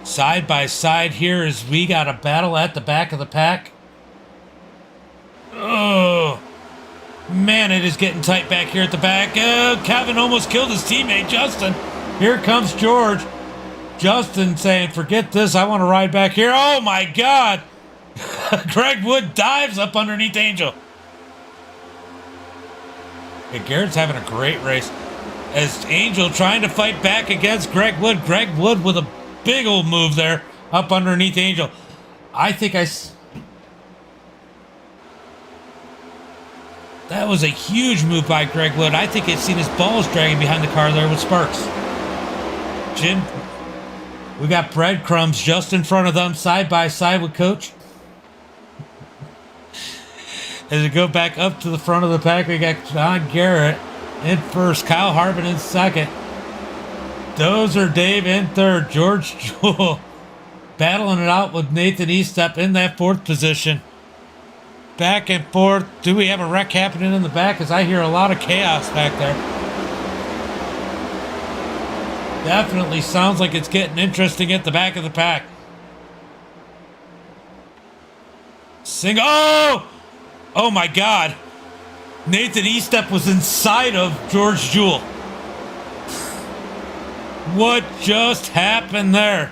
Side by side here as we got a battle at the back of the pack. Oh, man, it is getting tight back here at the back. Kevin almost killed his teammate, Justin. Here comes George. Justin saying, forget this, I want to ride back here. Oh, my God. Greg Wood dives up underneath Angel. Okay, Garrett's having a great race. As Angel trying to fight back against Greg Wood. Greg Wood with a big old move there up underneath Angel. I think that was a huge move by Greg Wood. I think it's seen his balls dragging behind the car there with Sparks. Jim, we got breadcrumbs just in front of them, side by side with Coach. As we go back up to the front of the pack, we got John Garrett in first, Kyle Harvin in second. Dozer Dave in third, George Jewell battling it out with Nathan Eastep in that fourth position. Back and forth. Do we have a wreck happening in the back? Because I hear a lot of chaos back there. Definitely sounds like it's getting interesting at the back of the pack. Oh my God. Nathan Eastep was inside of George Jewell. What just happened there?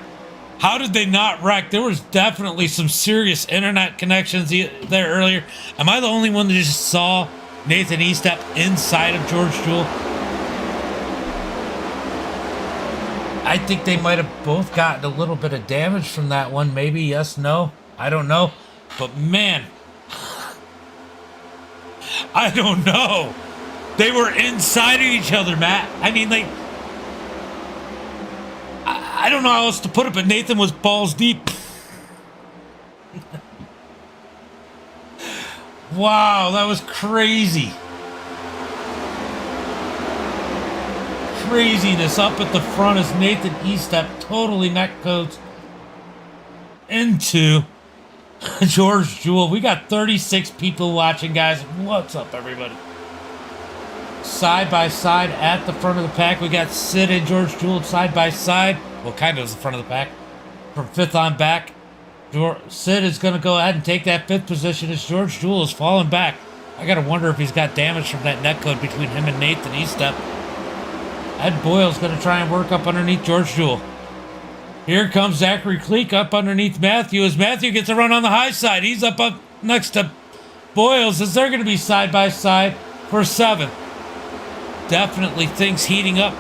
How did they not wreck? There was definitely some serious internet connections there earlier. Am I the only one that just saw Nathan Eastep inside of George Jewell? I think they might have both gotten a little bit of damage from that one. Maybe yes, no. I don't know. But man, I don't know. They were inside of each other, Matt. I mean, like, I don't know how else to put it, but Nathan was balls deep. Wow, that was crazy. Craziness up at the front as Nathan Eastep totally neck coats into George Jewell. We got 36 people watching, guys. What's up, everybody? Side by side at the front of the pack, we got Sid and George Jewell side by side. Well, kind of the front of the pack. From fifth on back, Sid is going to go ahead and take that fifth position as George Jewell is falling back. I got to wonder if he's got damage from that net code between him and Nathan Eastep. Ed Boyle's going to try and work up underneath George Jewell. Here comes Zachary Cleek up underneath Matthew as Matthew gets a run on the high side. He's up next to Boyles as they're going to be side by side for seventh. Definitely things heating up.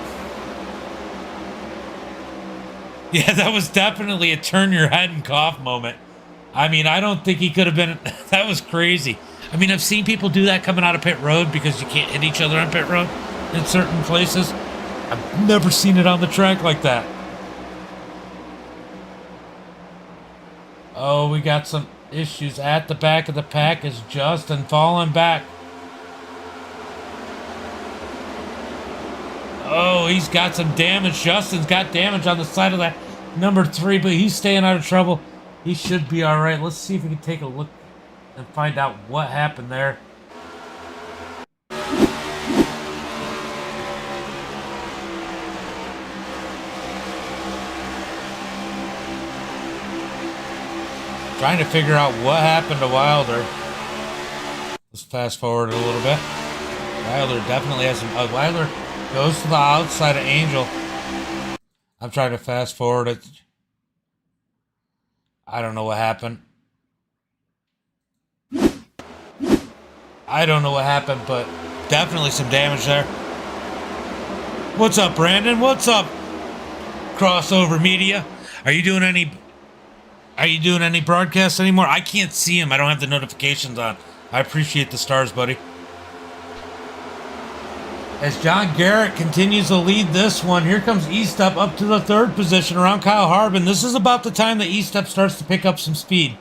Yeah, that was definitely a turn your head and cough moment. I mean, I don't think he could have been... That was crazy. I mean, I've seen people do that coming out of pit road because you can't hit each other on pit road in certain places. I've never seen it on the track like that. Oh, we got some issues at the back of the pack as Justin falling back. Oh, he's got some damage. Justin's got damage on the side of that number 3, but he's staying out of trouble. He should be all right. Let's see if we can take a look and find out what happened there. Trying to figure out what happened to Wilder. Let's fast forward a little bit. Wilder definitely has some... Wilder goes to the outside of Angel. I'm trying to fast forward it. I don't know what happened. I don't know what happened, but definitely some damage there. What's up, Brandon? What's up, Crossover Media? Are you doing any broadcasts anymore? I can't see him. I don't have the notifications on. I appreciate the stars, buddy. As John Garrett continues to lead this one, here comes Eastep up to the third position around Kyle Harvin. This is about the time that Eastep starts to pick up some speed.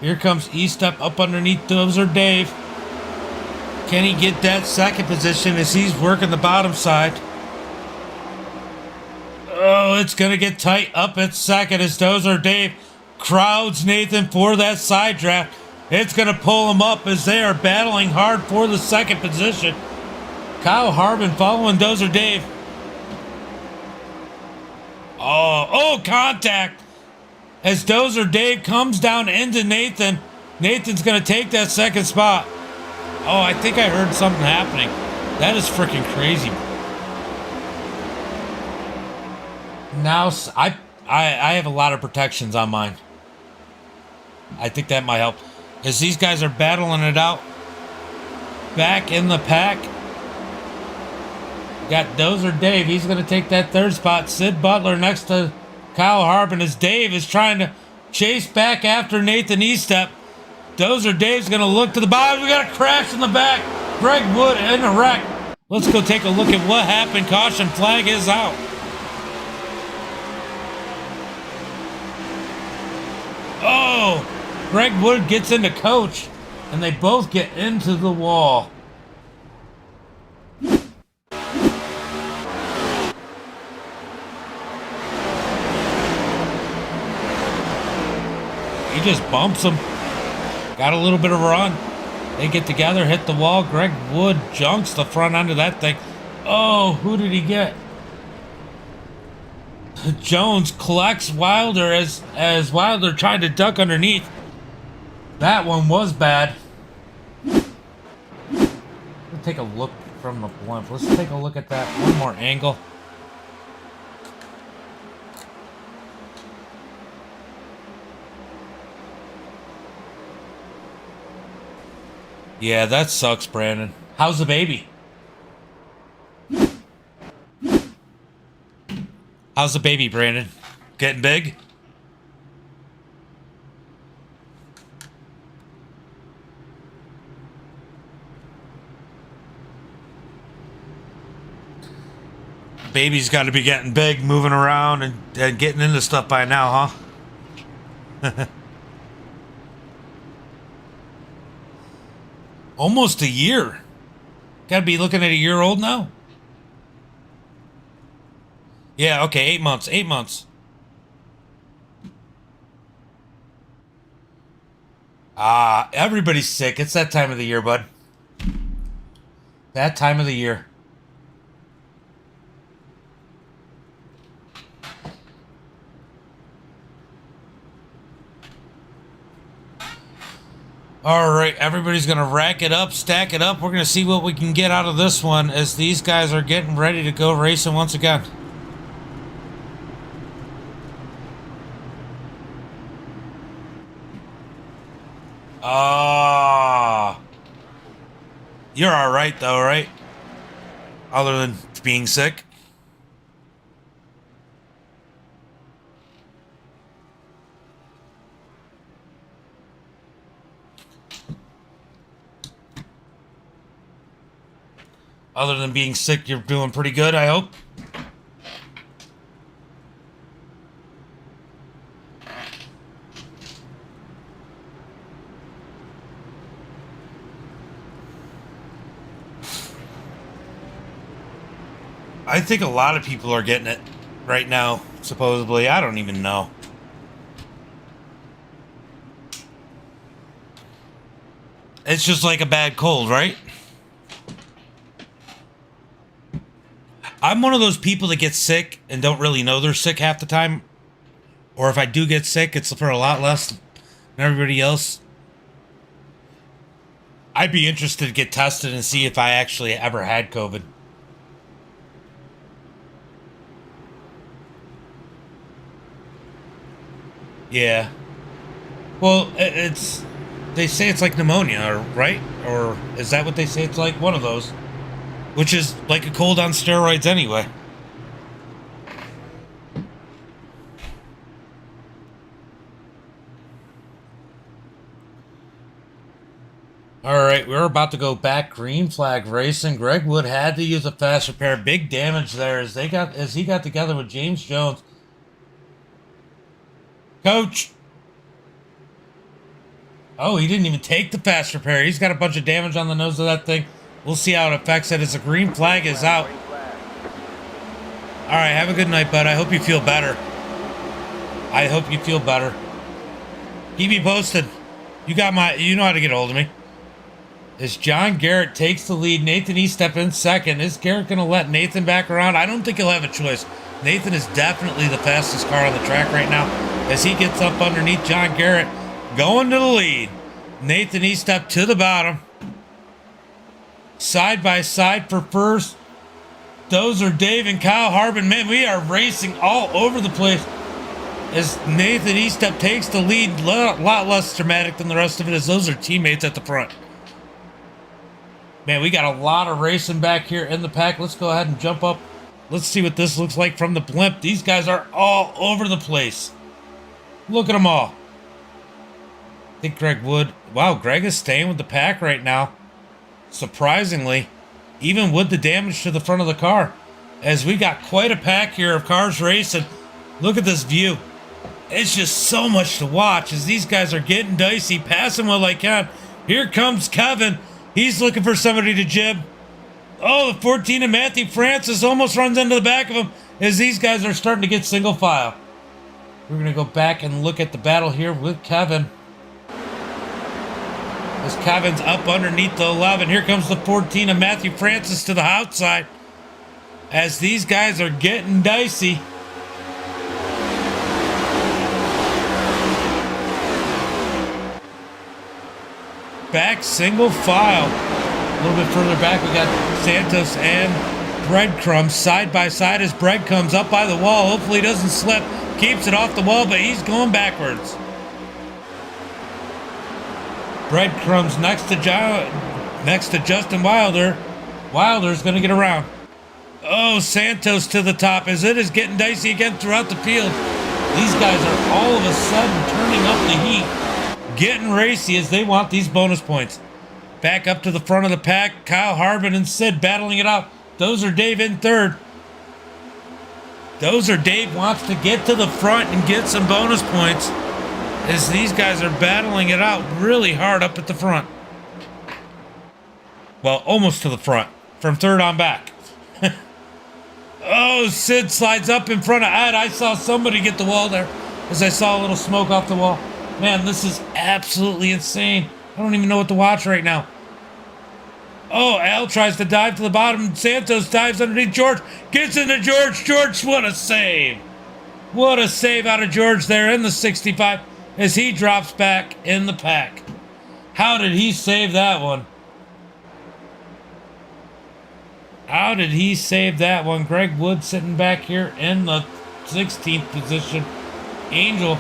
Here comes Eastep up underneath Dozer Dave. Can he get that second position as he's working the bottom side? Oh, it's going to get tight up at second as Dozer Dave crowds Nathan for that side draft. It's going to pull him up as they are battling hard for the second position. Kyle Harvin following Dozer Dave. Oh, contact. As Dozer Dave comes down into Nathan. Nathan's going to take that second spot. Oh, I think I heard something happening. That is freaking crazy. Now, I have a lot of protections on mine. I think that might help. As these guys are battling it out. Back in the pack. Got Dozer Dave. He's going to take that third spot. Sid Butler next to Kyle Harvin as Dave is trying to chase back after Nathan Estep. Dozer Dave's going to look to the bottom. We got a crash in the back. Greg Wood in a wreck. Let's go take a look at what happened. Caution flag is out. Oh, Greg Wood gets into Coach, and they both get into the wall. He just bumps him. Got a little bit of a run. They get together, hit the wall. Greg Wood junks the front end of that thing. Oh, who did he get? Jones collects Wilder as Wilder tried to duck underneath. That one was bad. Let's take a look from the blimp. Let's take a look at that one more angle. Yeah, that sucks, Brandon. How's the baby? How's the baby, Brandon? Getting big? Baby's got to be getting big, moving around and getting into stuff by now, huh? Almost a year. Got to be looking at a year old now. Yeah, okay, 8 months. 8 months. Everybody's sick. It's that time of the year, bud. That time of the year. All right, everybody's going to rack it up, stack it up. We're going to see what we can get out of this one as these guys are getting ready to go racing once again. You're all right, though, right? Other than being sick. Other than being sick, you're doing pretty good, I hope. I think a lot of people are getting it right now, supposedly. I don't even know. It's just like a bad cold, right? I'm one of those people that get sick and don't really know they're sick half the time. Or if I do get sick, it's for a lot less than everybody else. I'd be interested to get tested and see if I actually ever had COVID. Yeah. Well, they say it's like pneumonia, right? Or is that what they say it's like? One of those. Which is like a cold on steroids anyway. Alright, we're about to go back green flag racing. Greg Wood had to use a fast repair. Big damage there as he got together with James Jones. Coach! Oh, he didn't even take the fast repair. He's got a bunch of damage on the nose of that thing. We'll see how it affects it as the green flag is out. All right, have a good night, bud. I hope you feel better. I hope you feel better. Keep me posted. You know how to get a hold of me. as John Garrett takes the lead. Nathan Eastep in second. Is Garrett going to let Nathan back around? I don't think he'll have a choice. Nathan is definitely the fastest car on the track right now as he gets up underneath John Garrett, going to the lead. Nathan Eastep to the bottom. Side by side for first. Those are Dave and Kyle Harvin. Man, we are racing all over the place as Nathan Eastep takes the lead. A lot less dramatic than the rest of it as those are teammates at the front. Man, we got a lot of racing back here in the pack. Let's go ahead and jump up. Let's see what this looks like from the blimp. These guys are all over the place. Look at them all. I think Greg Wood. Wow, Greg is staying with the pack right now. Surprisingly, even with the damage to the front of the car, as we got quite a pack here of cars racing. Look at this view. It's just so much to watch as these guys are getting dicey, passing while they can. Here comes Kevin. He's looking for somebody to jib. Oh, the 14 of Matthew Francis almost runs into the back of him as these guys are starting to get single file. We're going to go back and look at the battle here with Kevin. As Kevin's up underneath the 11. Here comes the 14 of Matthew Francis to the outside. As these guys are getting dicey. Back single file. A little bit further back, we got Santos and Breadcrumbs side by side as Bread comes up by the wall. Hopefully he doesn't slip. Keeps it off the wall, but he's going backwards. Breadcrumbs next to Justin Wilder. Wilder's going to get around. Oh, Santos to the top as it is getting dicey again throughout the field. These guys are all of a sudden turning up the heat, getting racy as they want these bonus points. Back up to the front of the pack, Kyle Harvin and Sid battling it out. Those are Dave in third. Those are Dave wants to get to the front and get some bonus points as these guys are battling it out really hard up at the front. Well, almost to the front, from third on back. Oh, Sid slides up in front of Ed. I saw somebody get the wall there as I saw a little smoke off the wall. Man, this is absolutely insane. I don't even know what to watch right now. Oh, Al tries to dive to the bottom. Santos dives underneath George. Gets into George. George, what a save. What a save out of George there in the 65 as he drops back in the pack. How did he save that one? How did he save that one? Greg Wood sitting back here in the 16th position. Angel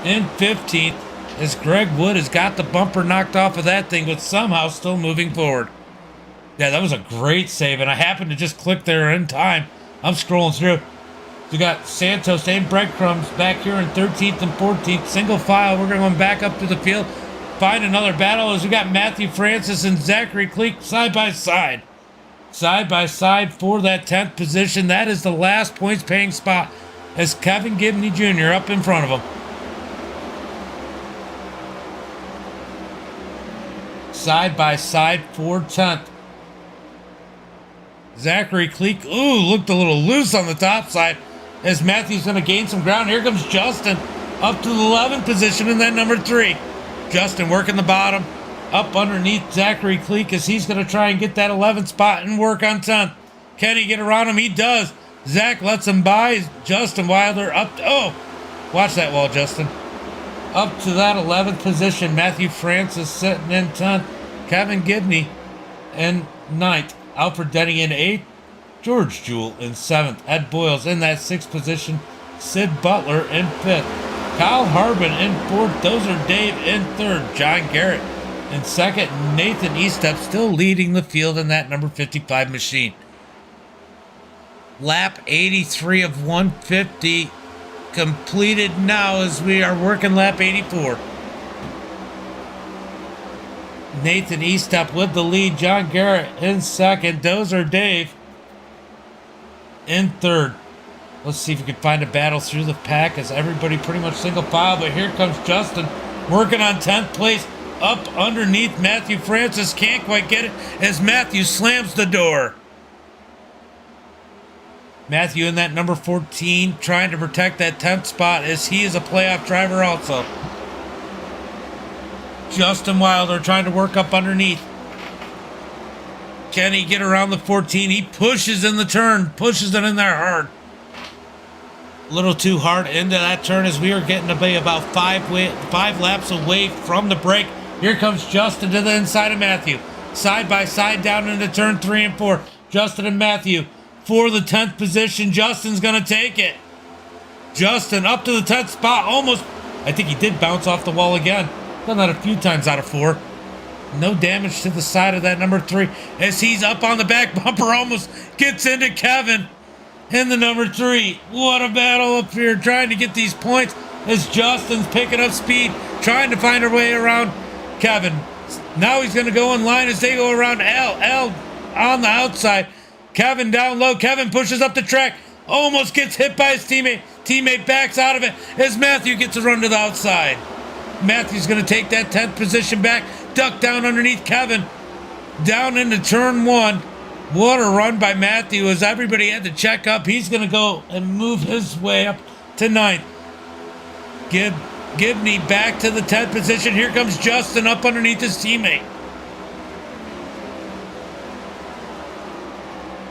in 15th. As Greg Wood has got the bumper knocked off of that thing, but somehow still moving forward. Yeah, that was a great save, and I happened to just click there in time. I'm scrolling through. We got Santos and Breadcrumbs back here in 13th and 14th. Single file. We're going back up to the field. Find another battle as we got Matthew Francis and Zachary Cleek side by side. Side by side for that 10th position. That is the last points paying spot as Kevin Gibney Jr. up in front of him. Side by side for 10th. Zachary Cleek, looked a little loose on the top side as Matthew's going to gain some ground. Here comes Justin up to the 11th position in that number 3. Justin working the bottom up underneath Zachary Cleek as he's going to try and get that 11th spot and work on 10th. Can he get around him? He does. Zach lets him by. Justin Wilder up. Watch that wall, Justin. Up to that 11th position. Matthew Francis sitting in 10th. Kevin Gibney in 9th. Alfred Denny in 8th. George Jewell in 7th. Ed Boyles in that 6th position. Sid Butler in 5th. Kyle Harvin in 4th. Those are Dave in 3rd. John Garrett in 2nd. Nathan Eastep still leading the field in that number 55 machine. Lap 83 of 150 completed now as we are working lap 84. Nathan Eastep with the lead. John Garrett in 2nd. Dozer Dave in 3rd. Let's see if we can find a battle through the pack as everybody pretty much single file. But here comes Justin working on 10th place up underneath Matthew Francis. Can't quite get it as Matthew slams the door. Matthew in that number 14 trying to protect that 10th spot as he is a playoff driver also. Justin Wilder trying to work up underneath. Can he get around the 14? He pushes in the turn, pushes it in there hard. A little too hard into that turn as we are getting to be about five laps away from the break. Here comes Justin to the inside of Matthew. Side by side down into turn 3 and 4. Justin and Matthew for the 10th position. Justin's going to take it. Justin up to the 10th spot. Almost, I think he did bounce off the wall again. Done that a few times out of 4. No damage to the side of that number 3 as he's up on the back bumper. Almost gets into Kevin in the number 3. What a battle up here trying to get these points as Justin's picking up speed, trying to find her way around Kevin. Now he's going to go in line as they go around L on the outside. Kevin down low. Kevin pushes up the track. Almost gets hit by his teammate. Teammate backs out of it as Matthew gets a run to the outside. Matthew's going to take that 10th position back. Duck down underneath Kevin. Down into turn 1. What a run by Matthew as everybody had to check up. He's going to go and move his way up to 9th. Gibney back to the 10th position. Here comes Justin up underneath his teammate.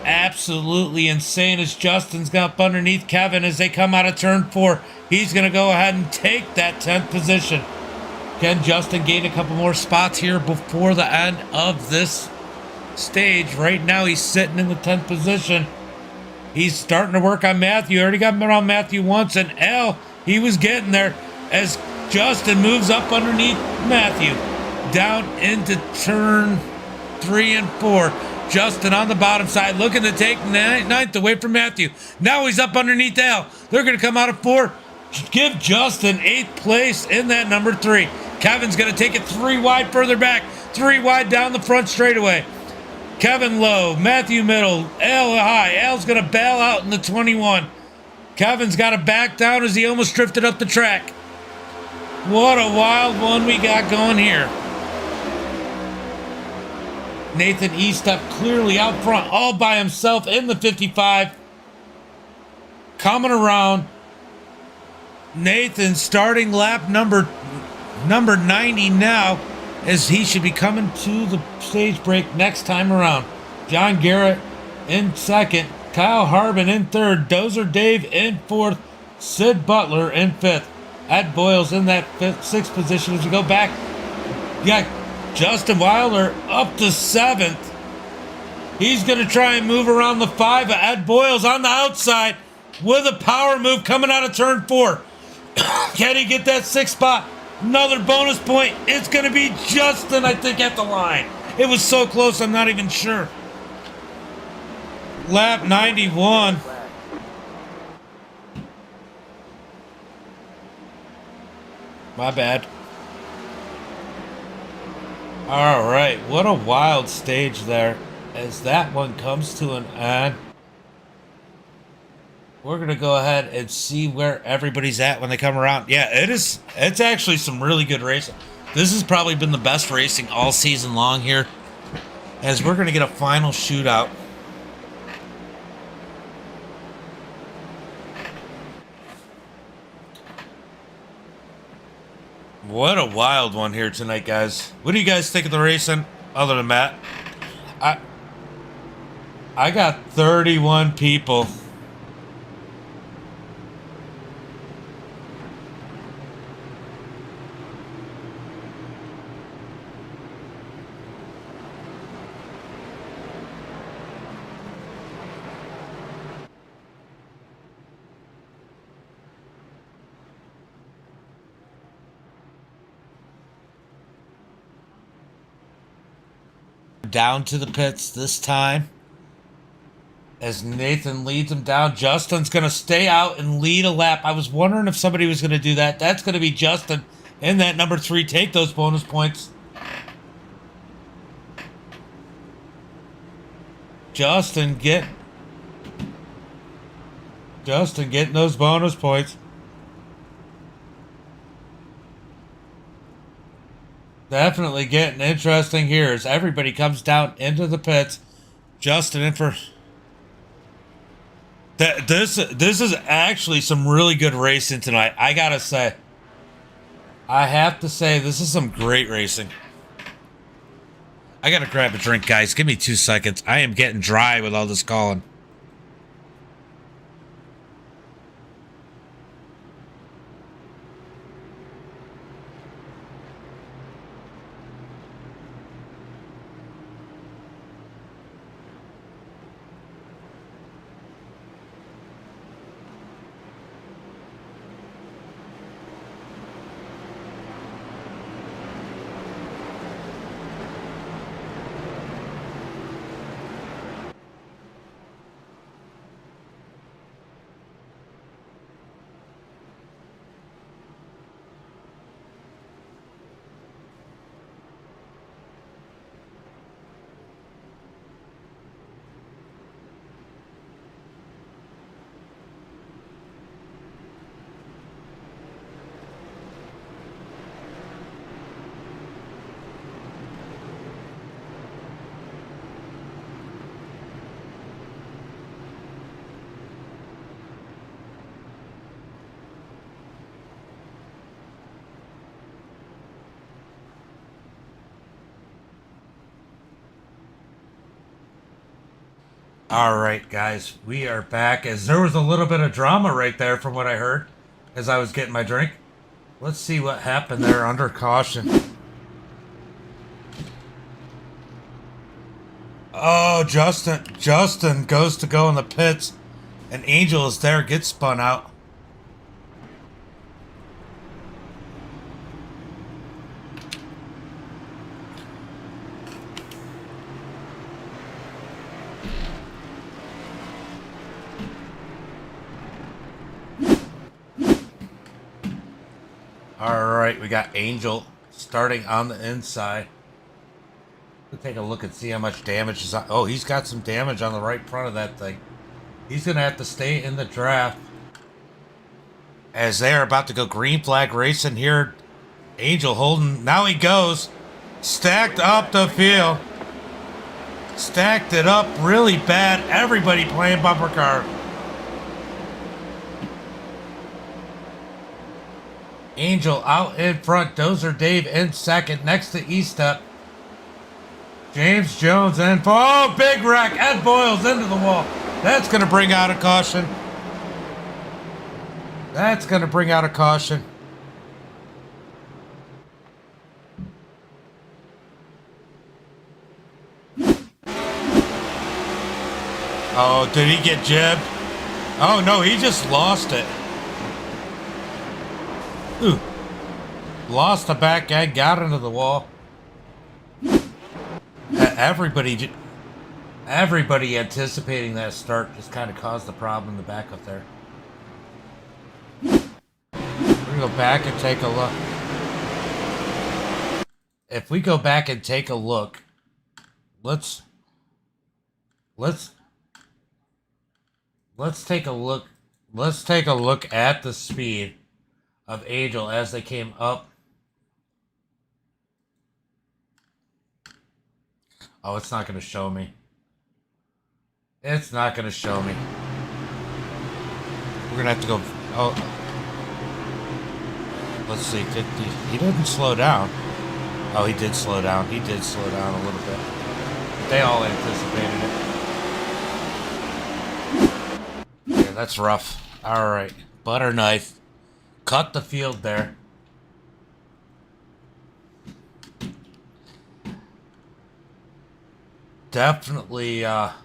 Absolutely insane as Justin's up underneath Kevin as they come out of turn 4. He's going to go ahead and take that 10th position. Can Justin gain a couple more spots here before the end of this stage? Right now he's sitting in the 10th position. He's starting to work on Matthew. Already got him around Matthew once, and L, he was getting there as Justin moves up underneath Matthew. Down into turn 3 and 4. Justin on the bottom side looking to take 9th away from Matthew. Now he's up underneath L. They're going to come out of 4. Give Justin 8th place in that number 3. Kevin's going to take it 3 wide further back. 3 wide down the front straightaway. Kevin low, Matthew middle, L high. L's going to bail out in the 21. Kevin's got to back down as he almost drifted up the track. What a wild one we got going here. Nathan Estep clearly out front all by himself in the 55. Coming around. Nathan starting lap number 90 now as he should be coming to the stage break next time around. John Garrett in 2nd. Kyle Harvin in 3rd. Dozer Dave in 4th. Sid Butler in 5th. Ed Boyles in that 6th position. As we go back, you got Justin Wilder up to 7th. He's going to try and move around the 5. Ed Boyles on the outside with a power move coming out of turn 4. Can he get that 6th spot? Another bonus point. It's going to be Justin, I think, at the line. It was so close, I'm not even sure. Lap 91. My bad. All right, what a wild stage there as that one comes to an end. We're going to go ahead and see where everybody's at when they come around. Yeah, it's actually some really good racing. This has probably been the best racing all season long here as we're going to get a final shootout. What a wild one here tonight, guys. What do you guys think of the racing other than Matt? I got 31 people. Down to the pits this time as Nathan leads him down. Justin's going to stay out and lead a lap. I was wondering if somebody was going to do that. That's going to be Justin in that number 3. Take those bonus points. Justin getting those bonus points. Definitely getting interesting here as everybody comes down into the pits. Justin in for... This is actually some really good racing tonight. I gotta say. I have to say, this is some great racing. I gotta grab a drink, guys. Give me 2 seconds. I am getting dry with all this calling. All right, guys, we are back. As there was a little bit of drama right there from what I heard as I was getting my drink. Let's see what happened there under caution. Oh, Justin goes to go in the pits, and Angel is there, gets spun out. Alright, we got Angel starting on the inside. We'll take a look and see how much damage is on. Oh, he's got some damage on the right front of that thing. He's going to have to stay in the draft. As they are about to go green flag racing here. Angel holding. Now he goes. Stacked up the field. Stacked it up really bad. Everybody playing bumper car. Angel out in front. Dozer Dave in second. Next to E-Step. James Jones in for. Oh, big wreck. Ed Boyle's into the wall. That's going to bring out a caution. That's going to bring out a caution. Oh, did he get jibbed? Oh, no, he just lost it. Ooh. Lost the back end, got into the wall. Everybody anticipating that start just kind of caused the problem in the back up there. We're going to go back and take a look. If we go back and take a look, let's take a look. Let's take a look at the speed of Angel as they came up. Oh, it's not going to show me. It's not going to show me. We're going to have to go. Oh. Let's see. He didn't slow down. Oh, he did slow down. He did slow down a little bit. They all anticipated it. Yeah, that's rough. All right. Butter knife. Cut the field there. Definitely a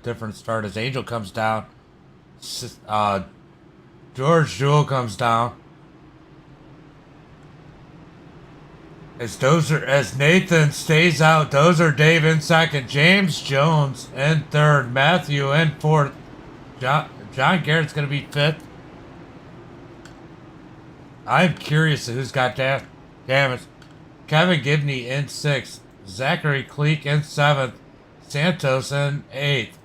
different start as Angel comes down. George Jewell comes down. As Nathan stays out, Dozer Dave in second, James Jones in third, Matthew in fourth, John Garrett's going to be fifth. I'm curious who's got damage. Kevin Gibney in sixth, Zachary Cleek in seventh, Santos in eighth,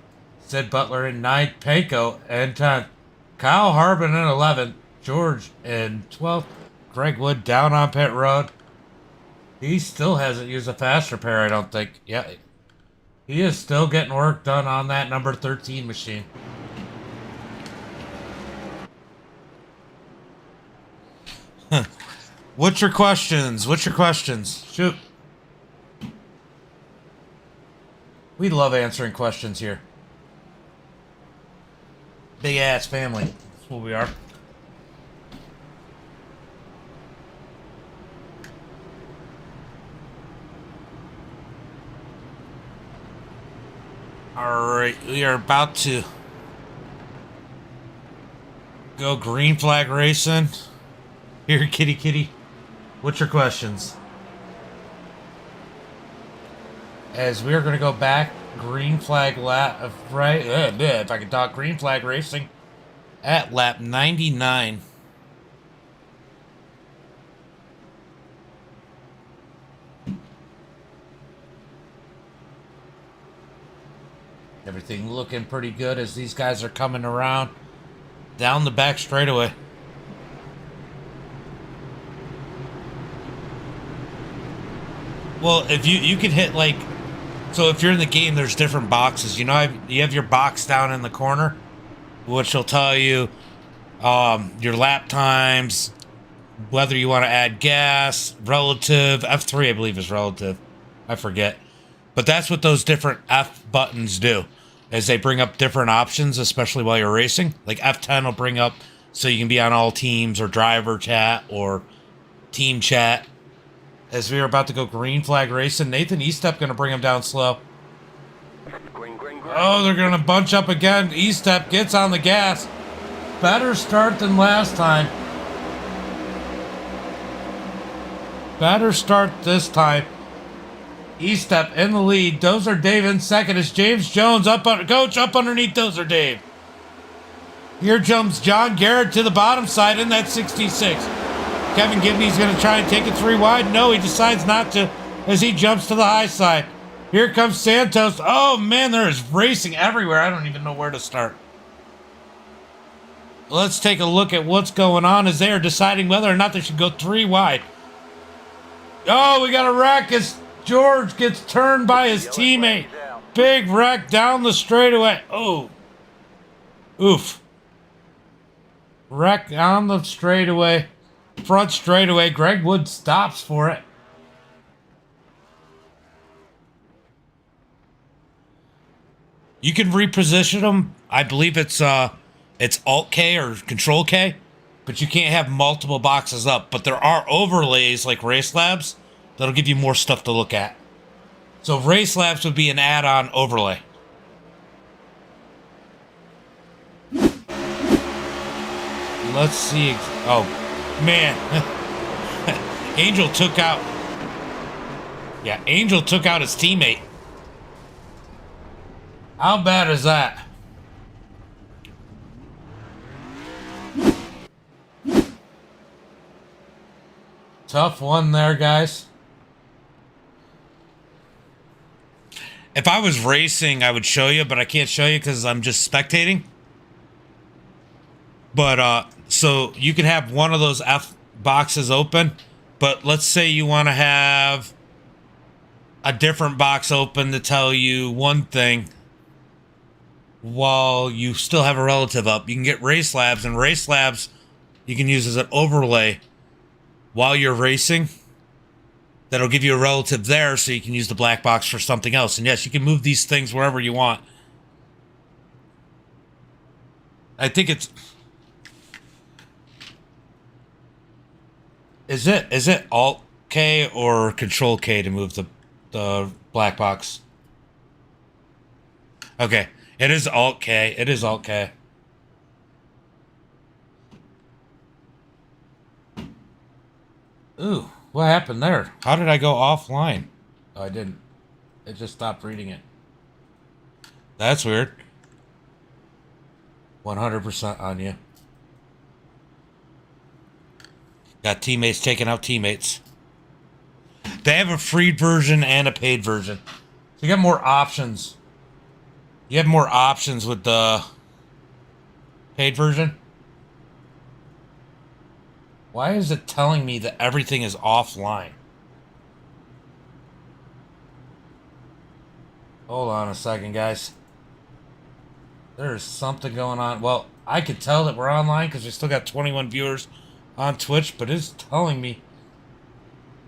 Sid Butler in ninth, Panko in 10th, Kyle Harvin in 11th, George in 12th, Greg Wood down on pit road. He still hasn't used a fast repair, I don't think. Yeah, he is still getting work done on that number 13 machine. What's your questions? Shoot. We love answering questions here. Big ass family. That's what we are. Alright, we are about to go green flag racing. Here, kitty kitty. What's your questions? As we are going to go back green flag lap, right? If I can talk, green flag racing at lap 99. Everything looking pretty good as these guys are coming around down the back straightaway. Well, if you could hit like, so if you're in the game, there's different boxes. You know, you have your box down in the corner, which will tell you your lap times, whether you want to add gas, relative, F3 I believe is relative. I forget. But that's what those different F buttons do, is they bring up different options, especially while you're racing. Like F10 will bring up so you can be on all teams or driver chat or team chat. As we are about to go green flag racing, Nathan Estep going to bring him down slow. Green. Oh, they're going to bunch up again. Estep gets on the gas. Better start than last time. Better start this time. Estep in the lead. Dozer Dave in second as James Jones Coach up underneath Dozer Dave. Here jumps John Garrett to the bottom side in that 66. Kevin Gibney's going to try and take it 3 wide. No, he decides not to as he jumps to the high side. Here comes Santos. Oh, man, there is racing everywhere. I don't even know where to start. Let's take a look at what's going on as they are deciding whether or not they should go 3 wide. Oh, we got a wreck as George gets turned by his teammate. Big wreck down the straightaway. Oh. Oof. Wreck on the straightaway. Front straightaway. Greg Wood stops for it. You can reposition them. I believe it's Alt K or Control K, but you can't have multiple boxes up. But there are overlays like Race Labs that'll give you more stuff to look at. So Race Labs would be an add-on overlay. Let's see. Oh, man. Angel took out... Yeah, Angel took out his teammate. How bad is that? Tough one there, guys. If I was racing, I would show you, but I can't show you because I'm just spectating. But, so you can have one of those F boxes open, but let's say you want to have a different box open to tell you one thing while you still have a relative up. You can get Race Labs, and Race Labs you can use as an overlay while you're racing. That'll give you a relative there so you can use the black box for something else. And yes, you can move these things wherever you want. I think it's... Is it Alt K or Control K to move the black box? Okay, it is Alt K. It is Alt K. Ooh, what happened there? How did I go offline? Oh, I didn't. It just stopped reading it. That's weird. 100% on you. Got teammates taking out teammates. They have a free version and a paid version. So you got more options. You have more options with the paid version. Why is it telling me that everything is offline? Hold on a second, guys. There's something going on. Well, I could tell that we're online because we still got 21 viewers on Twitch, but it's telling me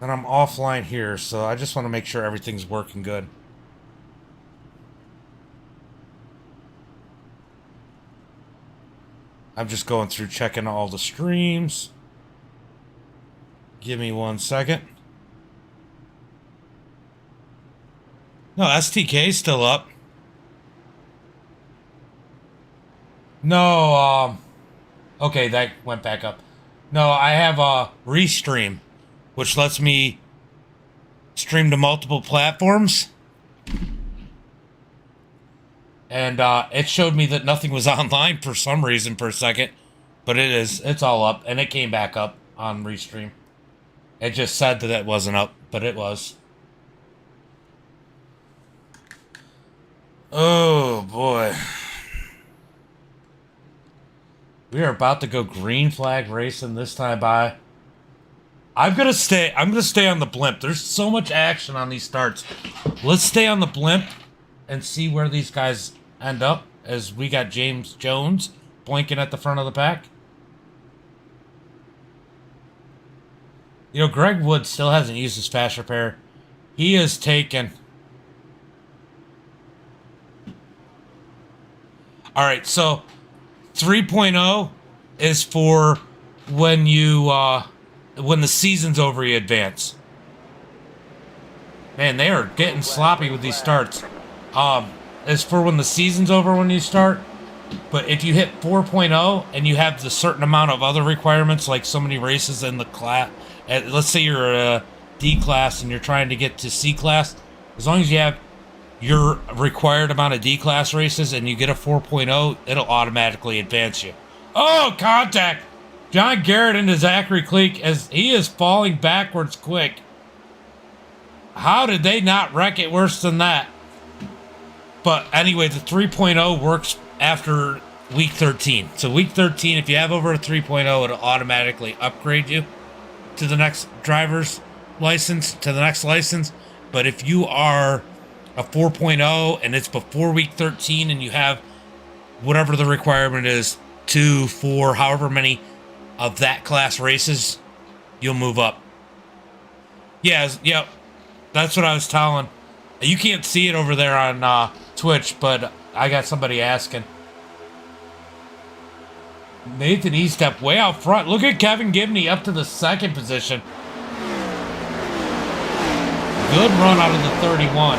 that I'm offline here, so I just want to make sure everything's working good. I'm just going through checking all the streams. Give me 1 second. No, STK's still up. No, okay, that went back up. No, I have a Restream, which lets me stream to multiple platforms. And it showed me that nothing was online for some reason for a second. But it is. It's all up. And it came back up on Restream. It just said that it wasn't up, but it was. Oh, boy. We are about to go green flag racing this time by. I'm gonna stay on the blimp. There's so much action on these starts. Let's stay on the blimp and see where these guys end up, as we got James Jones blinking at the front of the pack. You know, Greg Wood still hasn't used his fast repair. He is taken. All right, so 3.0 is for when you when the season's over, you advance. Man, they are getting sloppy with these starts. As for when the season's over when you start. But if you hit 4.0 and you have the certain amount of other requirements, like so many races in the class, let's say you're a D class and you're trying to get to C class, as long as you have your required amount of D class races and you get a 4.0, it'll automatically advance you. Oh, contact! John Garrett into Zachary Cleek as he is falling backwards quick. How did they not wreck it worse than that? But anyway, the 3.0 works after week 13. So week 13, if you have over a 3.0, it'll automatically upgrade you to the next driver's license, to the next license. But if you are a 4.0 and it's before week 13 and you have whatever the requirement is, 2, 4, however many of that class races, you'll move up. Yes, yep. That's what I was telling. You can't see it over there on Twitch, but I got somebody asking. Nathan Estep way out front. Look at Kevin Gibney up to the second position. Good run out of the 31.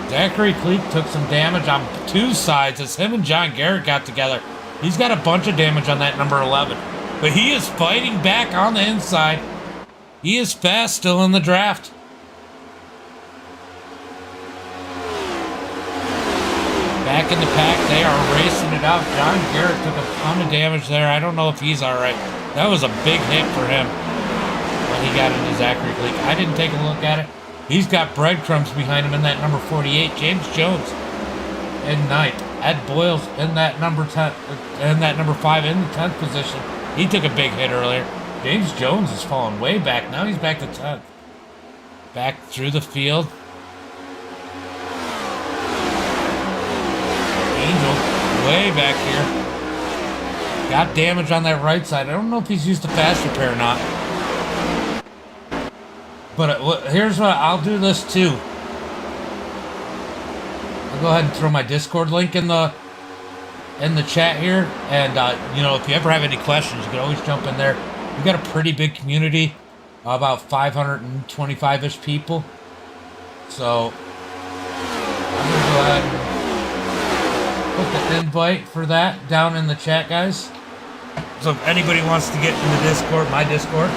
Zachary Cleek took some damage on two sides as him and John Garrett got together. He's got a bunch of damage on that number 11. But he is fighting back on the inside. He is fast still in the draft. Back in the pack, they are racing it out. John Garrett took a ton of damage there. I don't know if he's all right. That was a big hit for him when he got into Zachary Cleek. I didn't take a look at it. He's got breadcrumbs behind him in that number 48. James Jones in 9th. Ed Boyles in that number 10, in that number 5 in the 10th position. He took a big hit earlier. James Jones is falling way back. Now he's back to 10th. Back through the field. Angel way back here. Got damage on that right side. I don't know if he's used the fast repair or not. But here's what I'll do this too. I'll go ahead and throw my Discord link in the chat here, and you know, if you ever have any questions, you can always jump in there. We've got a pretty big community, about 525-ish people. So I'm gonna go ahead and put the invite for that down in the chat, guys. So if anybody wants to get in the Discord, my Discord,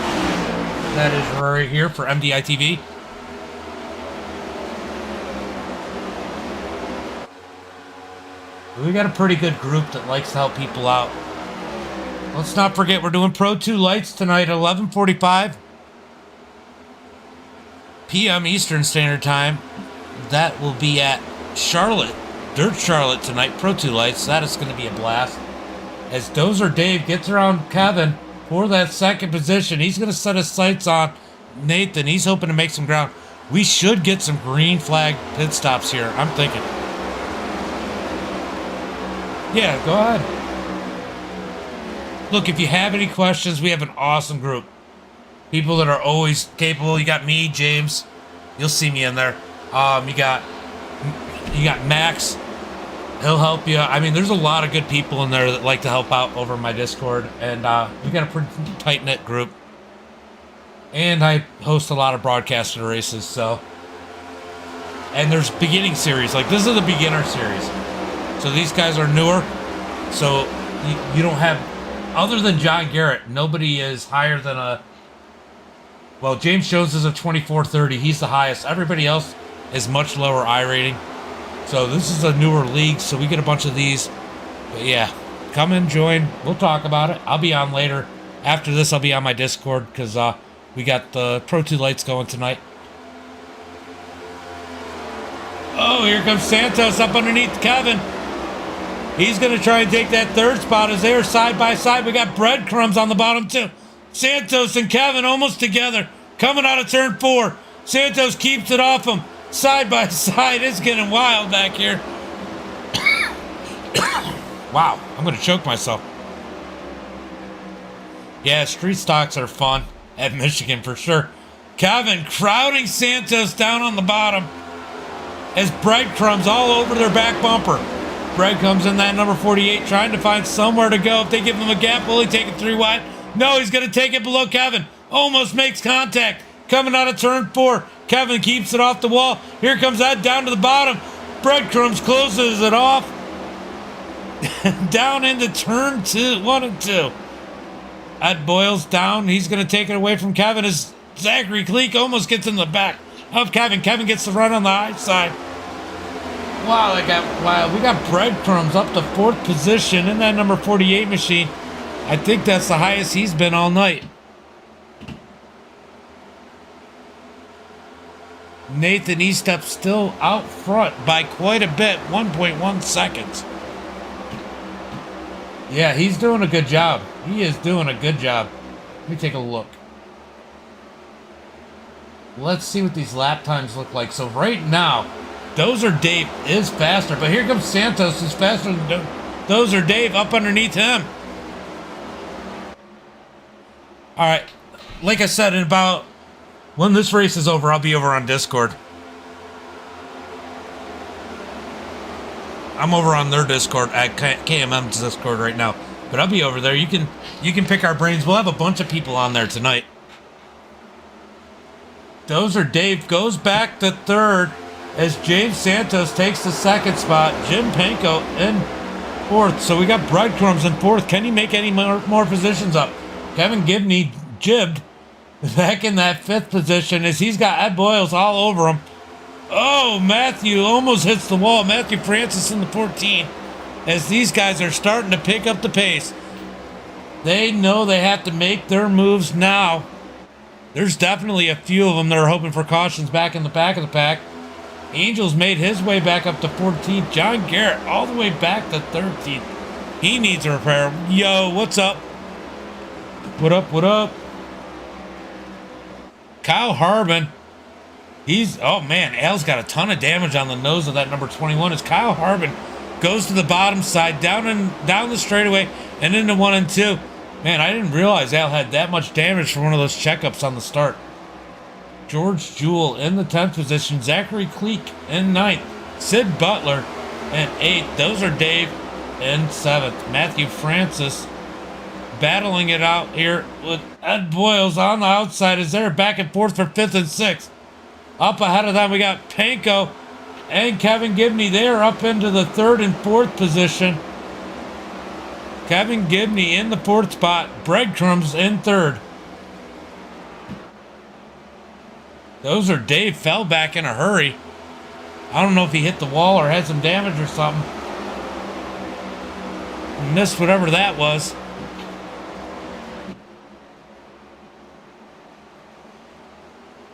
that is right here for MDiTV. We got a pretty good group that likes to help people out. Let's not forget we're doing Pro 2 lights tonight at 11:45 p.m. Eastern Standard Time. That will be at Charlotte, Dirt Charlotte tonight. Pro 2 lights. That is going to be a blast. As Dozer Dave gets around Kevin for that second position, he's going to set his sights on Nathan. He's hoping to make some ground. We should get some green flag pit stops here, I'm thinking. Yeah, go ahead. Look, if you have any questions, we have an awesome group. People that are always capable. You got me, James. You'll see me in there. You got Max. He'll help you. I mean, there's a lot of good people in there that like to help out over my Discord, and we got a pretty tight-knit group. And I host a lot of broadcaster races, so. And there's beginning series. Like, this is the beginner series. So these guys are newer. So you don't have, other than John Garrett, nobody is higher than a, well, James Jones is a 2430. He's the highest. Everybody else is much lower I rating. So this is a newer league, so we get a bunch of these. But yeah, come and join. We'll talk about it. I'll be on later. After this, I'll be on my Discord because we got the Pro 2 lights going tonight. Oh, here comes Santos up underneath Kevin. He's going to try and take that third spot as they are side by side. We got breadcrumbs on the bottom too. Santos and Kevin almost together. Coming out of turn 4. Santos keeps it off him. Side by side. It's getting wild back here. Wow, I'm going to choke myself. Yeah, street stocks are fun at Michigan for sure. Kevin crowding Santos down on the bottom as breadcrumbs all over their back bumper. Breadcrumbs in that number 48 trying to find somewhere to go. If they give him a gap, will he take it 3 wide? No, he's going to take it below Kevin. Almost makes contact. Coming out of turn 4. Kevin keeps it off the wall. Here comes that down to the bottom. Breadcrumbs closes it off. Down into turn 1 and 2. Ed Boyle's down. He's going to take it away from Kevin as Zachary Cleek almost gets in the back of Kevin. Kevin gets the run on the high side. Wow, that got wild. We got breadcrumbs up to 4th position in that number 48 machine. I think that's the highest he's been all night. Nathan Estep still out front by quite a bit, 1.1 seconds. Yeah, he's doing a good job. He is doing a good job. Let me take a look. Let's see what these lap times look like. So right now, Dozer Dave is faster, but here comes Santos, who's faster than Dozer Dave up underneath him. All right, like I said, in about, when this race is over, I'll be over on Discord. I'm over on their Discord at KMM's Discord right now, but I'll be over there. You can pick our brains. We'll have a bunch of people on there tonight. Dozer Dave goes back to 3rd as James Santos takes the 2nd spot. Jim Panko in 4th. So we got breadcrumbs in 4th. Can he make any more positions up? Kevin Gibney jibbed back in that 5th position as he's got Ed Boyles all over him. Oh, Matthew almost hits the wall. Matthew Francis in the 14 as these guys are starting to pick up the pace. They know they have to make their moves now. There's definitely a few of them that are hoping for cautions back in the back of the pack. Angels made his way back up to 14th. John Garrett all the way back to 13th. He needs a repair. Yo, what's up? What up, what up? Kyle Harvin. Oh man, Al's got a ton of damage on the nose of that number 21 as Kyle Harvin goes to the bottom side, down the straightaway and into 1 and 2. Man, I didn't realize Al had that much damage from one of those checkups on the start. George Jewell in the 10th position. Zachary Cleek in 9th. Sid Butler in 8th. Those are Dave in 7th. Matthew Francis battling it out here with Ed Boyles on the outside as they're back and forth for 5th and 6th. Up ahead of them, we got Panko and Kevin Gibney. They are up into the 3rd and 4th position. Kevin Gibney in the 4th spot. Breadcrumbs in 3rd. Those are Dave fell back in a hurry. I don't know if he hit the wall or had some damage or something. Missed whatever that was.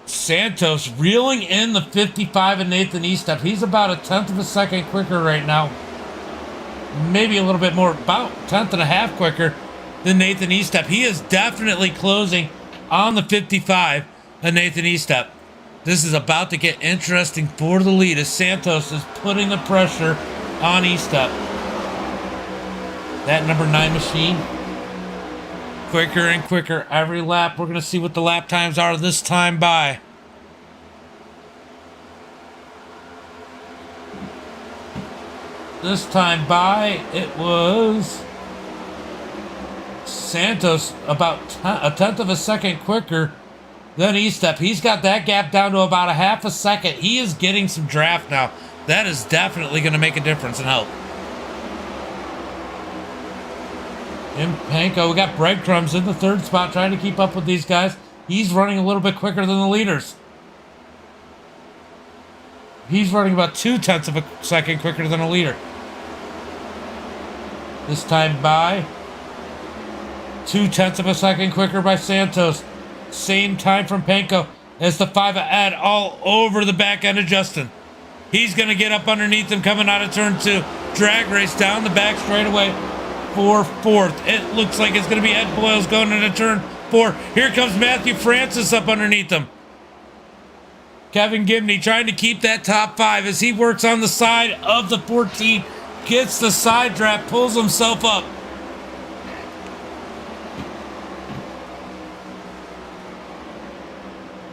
Santos reeling in the 55 and Nathan Estep. He's about a 10th of a second quicker right now. Maybe a little bit more, about 10th and a half quicker than Nathan Estep. He is definitely closing on the 55 of Nathan Estep. This is about to get interesting for the lead as Santos is putting the pressure on Estep. That number 9 machine, quicker and quicker every lap. We're going to see what the lap times are this time by. This time by, it was Santos about a tenth of a second quicker than E-Step. He's got that gap down to about a half a second. He is getting some draft now. That is definitely going to make a difference and help. In Panko, we got Breadcrumbs in the third spot trying to keep up with these guys. He's running a little bit quicker than the leaders. He's running about 0.2 of a second quicker than a leader. This time by 0.2 of a second quicker by Santos. Same time from Panko as the 5 Ed all over the back end of Justin. He's going to get up underneath him coming out of turn 2. Drag race down the back straightaway for 4th. It looks like it's going to be Ed Boyles going into turn 4. Here comes Matthew Francis up underneath him. Kevin Gibney trying to keep that top 5 as he works on the side of the 14. Gets the side draft, pulls himself up.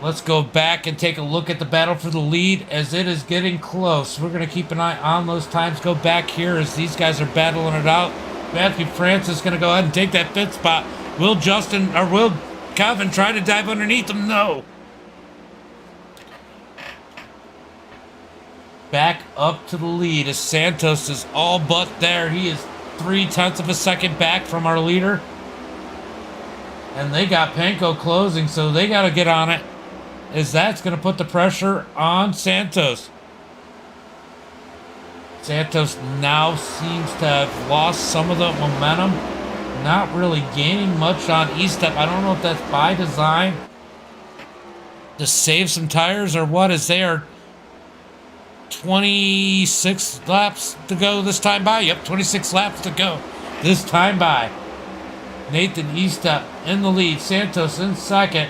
Let's go back and take a look at the battle for the lead as it is getting close. We're going to keep an eye on those times. Go back here as these guys are battling it out. Matthew Francis is going to go ahead and take that 5th spot. Will Kevin try to dive underneath him? No. Back up to the lead as Santos is all but there. He is 0.3 of a second back from our leader. And they got Panko closing, so they got to get on it, as that's going to put the pressure on Santos. Santos now seems to have lost some of the momentum. Not really gaining much on E-Step. I don't know if that's by design to save some tires or what, as they are 26 laps to go this time by. Yep, 26 laps to go this time by. Nathan E-Step in the lead. Santos in second.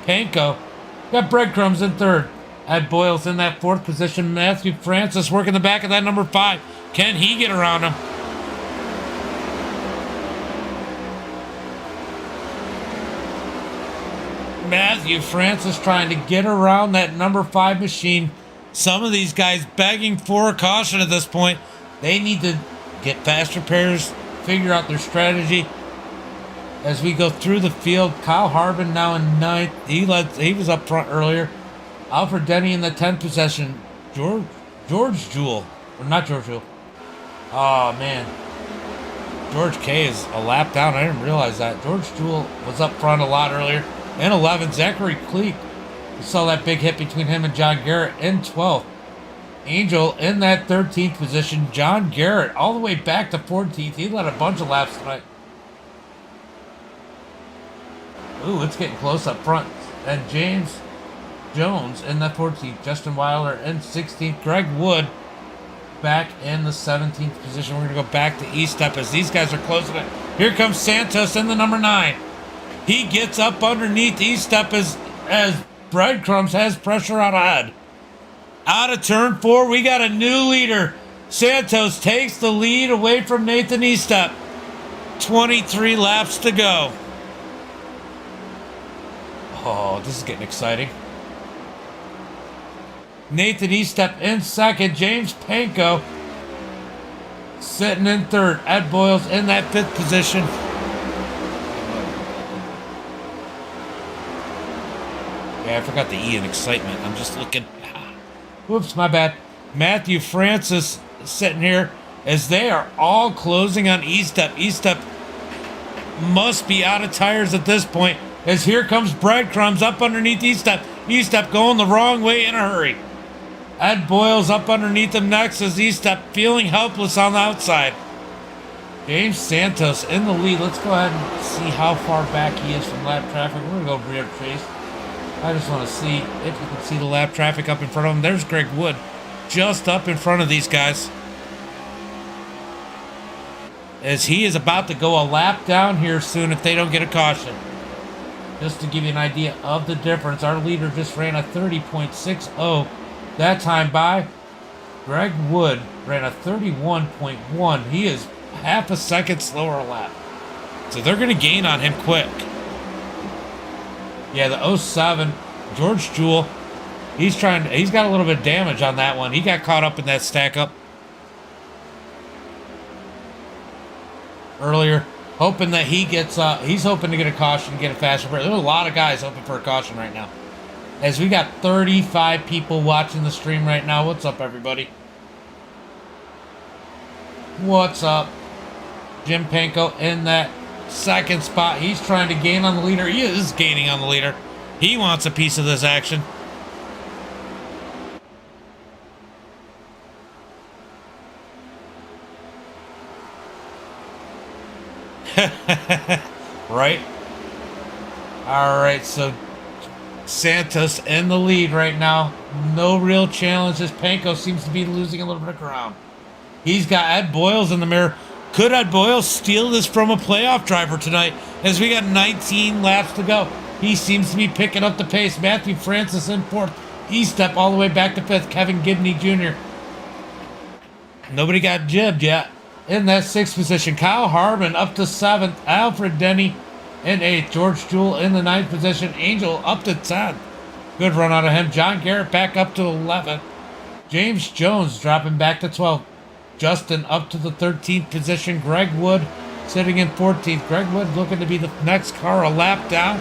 Panko got Breadcrumbs in third. Ed Boyles in that 4th position. Matthew Francis working the back of that number 5. Can he get around him? Matthew Francis trying to get around that number 5 machine. Some of these guys begging for a caution at this point. They need to get fast repairs, figure out their strategy. As we go through the field, Kyle Harvin now in 9th. He was up front earlier. Alfred Denny in the 10th possession. George Jewell. Or not George Jewell. Oh, man. George K is a lap down. I didn't realize that. George Jewell was up front a lot earlier. In 11th, Zachary Cleek. We saw that big hit between him and John Garrett in 12th. Angel in that 13th position. John Garrett all the way back to 14th. He led a bunch of laps tonight. Ooh, it's getting close up front. And James Jones in the 14th. Justin Weiler in 16th. Greg Wood back in the 17th position. We're going to go back to E-Step as these guys are closing it. Here comes Santos in the number 9. He gets up underneath E-Step as Breadcrumbs has pressure on ahead. Out of turn 4, we got a new leader. Santos takes the lead away from Nathan E-Step. 23 laps to go. Oh, this is getting exciting. Nathan E-Step in second. James Panko sitting in third. Ed Boyles in that 5th position. Yeah, I forgot the E in excitement. I'm just looking. Whoops, my bad. Matthew Francis sitting here as they are all closing on E-Step. E-Step must be out of tires at this point, as here comes Breadcrumbs up underneath E-Step. E-Step going the wrong way in a hurry. Ed Boyles up underneath him next as E-Step feeling helpless on the outside. James Santos in the lead. Let's go ahead and see how far back he is from lap traffic. We're going to go rear chase. I just want to see if you can see the lap traffic up in front of him. There's Greg Wood just up in front of these guys, as he is about to go a lap down here soon if they don't get a caution. Just to give you an idea of the difference, our leader just ran a 30.60 that time by. Greg Wood ran a 31.1. He is half a second slower a lap. So they're going to gain on him quick. Yeah, the 07, George Jewell, he's got a little bit of damage on that one. He got caught up in that stack up. earlier, hoping that he gets, he's hoping to get a caution and get a faster break. There's a lot of guys hoping for a caution right now. As we got 35 people watching the stream right now. What's up, everybody? What's up? Jim Panko in that second spot. He's trying to gain on the leader. He is gaining on the leader. He wants a piece of this action. Right? All right, so Santos in the lead right now. No real challenges. Panko seems to be losing a little bit of ground. He's got Ed Boyles in the mirror. Could Ed Boyles steal this from a playoff driver tonight? As we got 19 laps to go. He seems to be picking up the pace. Matthew Francis in fourth. E-step all the way back to fifth. Kevin Gibney Jr. Nobody got jibbed yet. In that sixth position, Kyle Harvin up to seventh. Alfred Denny in eighth. George Jewell in the ninth position. Angel up to 10th. Good run out of him. John Garrett back up to 11th. James Jones dropping back to 12th. Justin up to the 13th position. Greg Wood sitting in 14th. Greg Wood looking to be the next car a lap down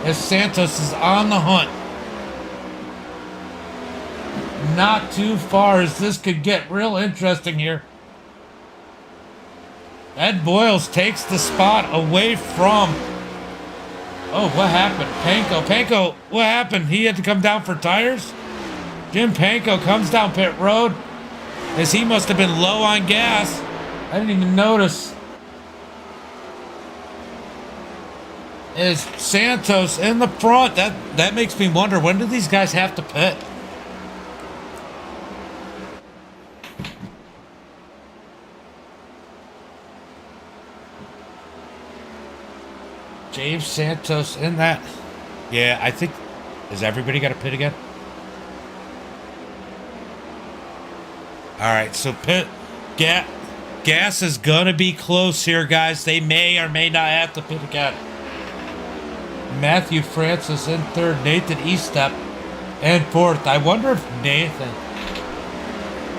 as Santos is on the hunt. Not too far as this could get real interesting here. Ed Boyles takes the spot away from... Oh, what happened? Panko, what happened? He had to come down for tires? Jim Panko comes down pit road as he must have been low on gas. I didn't even notice. Is Santos in the front? That makes me wonder, when do these guys have to pit? James Santos in that. Yeah, I think... Has everybody got to pit again? Alright, so pit... Gas is going to be close here, guys. They may or may not have to pit again. Matthew Francis in third. Nathan Estep in fourth. I wonder if Nathan...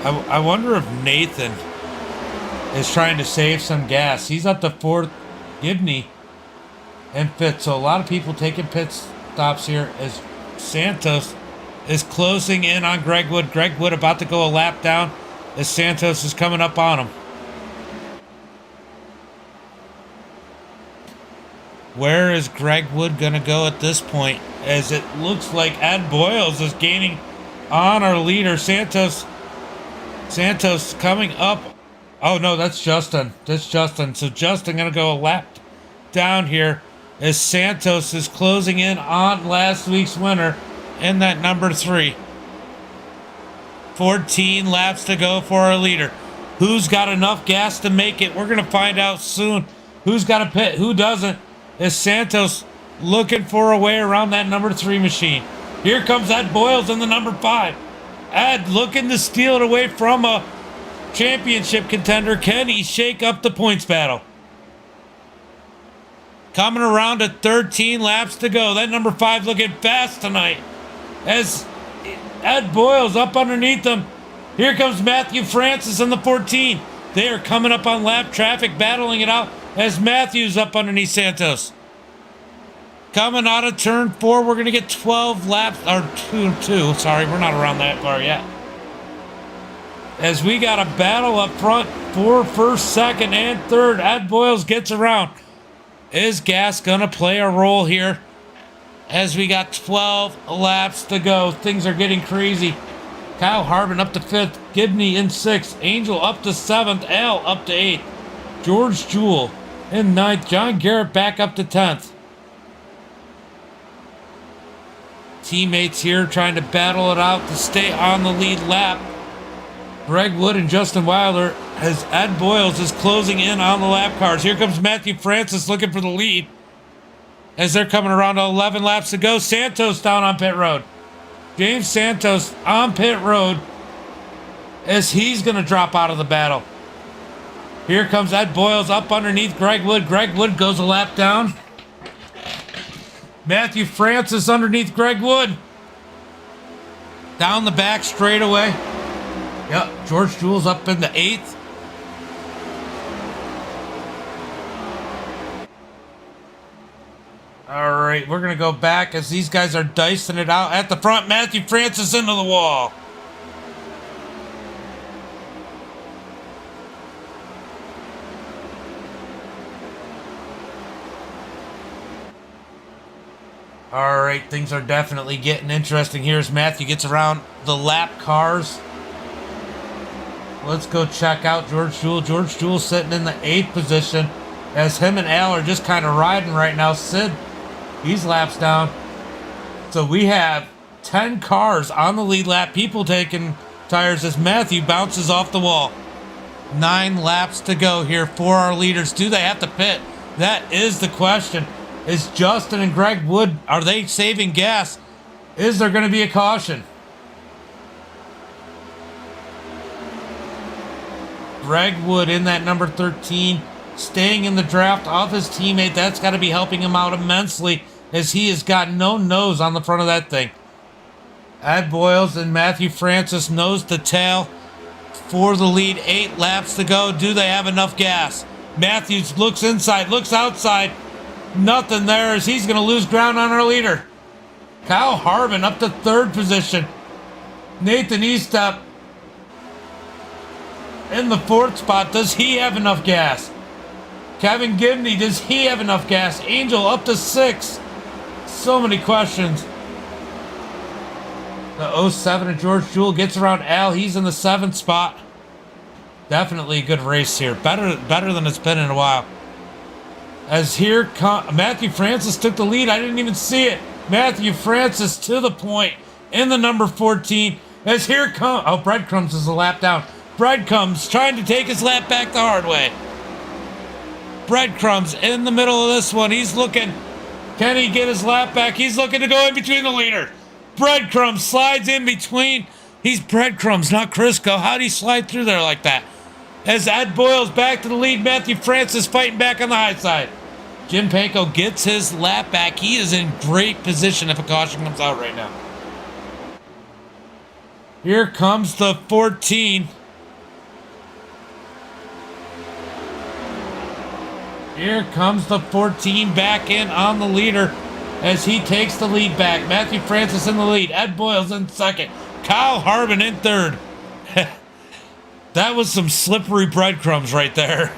I wonder if Nathan is trying to save some gas. He's up to fourth. Gibney in fifth. So a lot of people taking pit stops here as Santos is closing in on Greg Wood. Greg Wood about to go a lap down as Santos is coming up on him. Where is Greg Wood going to go at this point? As it looks like Ed Boyles is gaining on our leader. Santos coming up. Oh, no, that's Justin. That's Justin. So Justin going to go a lap down here as Santos is closing in on last week's winner in that number 3. 14 laps to go for our leader. Who's got enough gas to make it? We're going to find out soon. Who's got a pit? Who doesn't? Is Santos looking for a way around that number 3 machine? Here comes Ed Boyles in the number 5. Ed looking to steal it away from a championship contender. Can he shake up the points battle? Coming around at 13 laps to go. That number 5 looking fast tonight. As Ed Boyles up underneath them. Here comes Matthew Francis in the 14. They are coming up on lap traffic, battling it out as Matthew's up underneath Santos. Coming out of turn 4, we're going to get 12 laps, or 2. Sorry, we're not around that far yet. As we got a battle up front for first, second, and third. Ed Boyles gets around. Is gas going to play a role here? As we got 12 laps to go. Things are getting crazy. Kyle Harvin up to 5th. Gibney in 6th. Angel up to 7th. Al up to 8th. George Jewell in 9th. John Garrett back up to 10th. Teammates here trying to battle it out to stay on the lead lap. Greg Wood and Justin Wilder as Ed Boyles is closing in on the lap cars. Here comes Matthew Francis looking for the lead as they're coming around to 11 laps to go. Santos down on pit road. James Santos on pit road as he's going to drop out of the battle. Here comes Ed Boyles up underneath Greg Wood. Greg Wood goes a lap down. Matthew Francis underneath Greg Wood. Down the back straightaway. Yep, George Jewell's up in the 8th. right, we're going to go back as these guys are dicing it out. At the front, Matthew Francis into the wall. All right, things are definitely getting interesting here as Matthew gets around the lap cars. Let's go check out George Jewell. George Jewell sitting in the 8th position as him and Al are just kind of riding right now. Sid, he's laps down. So we have 10 cars on the lead lap. People taking tires as Matthew bounces off the wall. 9 laps to go here for our leaders. Do they have to pit? That is the question. Is Justin and Greg Wood, are they saving gas? Is there going to be a caution? Greg Wood in that number 13, staying in the draft off his teammate. That's got to be helping him out immensely as he has got no nose on the front of that thing. Ed Boyles and Matthew Francis nose to tail for the lead. 8 laps to go. Do they have enough gas? Matthews looks inside, looks outside. Nothing there as he's going to lose ground on our leader. Kyle Harvin up to 3rd position. Nathan Eastep in the 4th spot. Does he have enough gas? Kevin Gibney, does he have enough gas? Angel up to 6th. So many questions. The 07 of George Jewell gets around Al. He's in the 7th spot. Definitely a good race here. Better than it's been in a while. As here Matthew Francis took the lead. I didn't even see it. Matthew Francis to the point in the number 14. As here comes... Oh, Breadcrumbs is a lap down. Breadcrumbs trying to take his lap back the hard way. Breadcrumbs in the middle of this one. He's looking... Can he get his lap back? He's looking to go in between the leader. Breadcrumbs slides in between. He's Breadcrumbs, not Crisco. How'd he slide through there like that? As Ed Boyles back to the lead. Matthew Francis fighting back on the high side. Jim Panko gets his lap back. He is in great position if a caution comes out right now. Here comes the 14. Here comes the 14 back in on the leader as he takes the lead back. Matthew Francis in the lead. Ed Boyles in 2nd. Kyle Harvin in 3rd. That was some slippery breadcrumbs right there.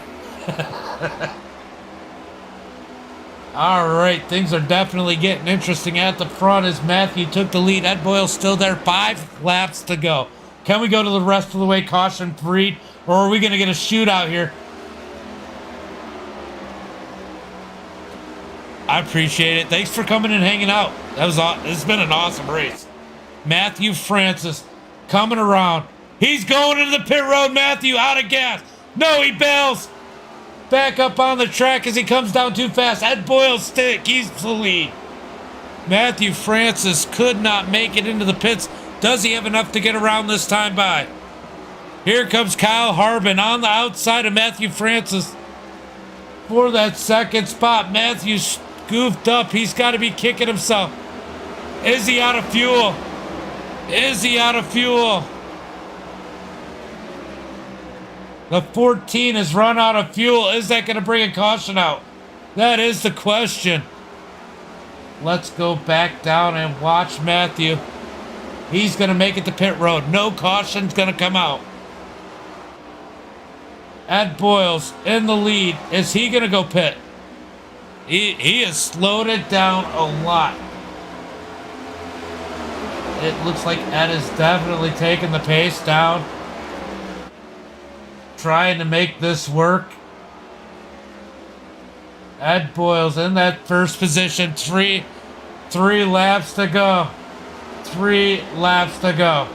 All right, things are definitely getting interesting at the front as Matthew took the lead. Ed Boyle's still there. 5 laps to go. Can we go to the rest of the way caution free, or are we going to get a shootout here? I appreciate it. Thanks for coming and hanging out. It's been an awesome race. Matthew Francis coming around. He's going into the pit road. Matthew out of gas. No, he bails. Back up on the track as he comes down too fast. Ed Boyle's stick. He's the lead. Matthew Francis could not make it into the pits. Does he have enough to get around this time by? Here comes Kyle Harvin on the outside of Matthew Francis for that 2nd spot. Matthew's goofed up. He's got to be kicking himself. Is he out of fuel? Is he out of fuel? The 14 has run out of fuel. Is that going to bring a caution out? That is the question. Let's go back down and watch Matthew. He's going to make it to pit road. No caution's going to come out. Ed Boyles in the lead. Is he going to go pit? He has slowed it down a lot. It looks like Ed is definitely taking the pace down. Trying to make this work. Ed Boyles in that 1st position. Three laps to go. 3 laps to go.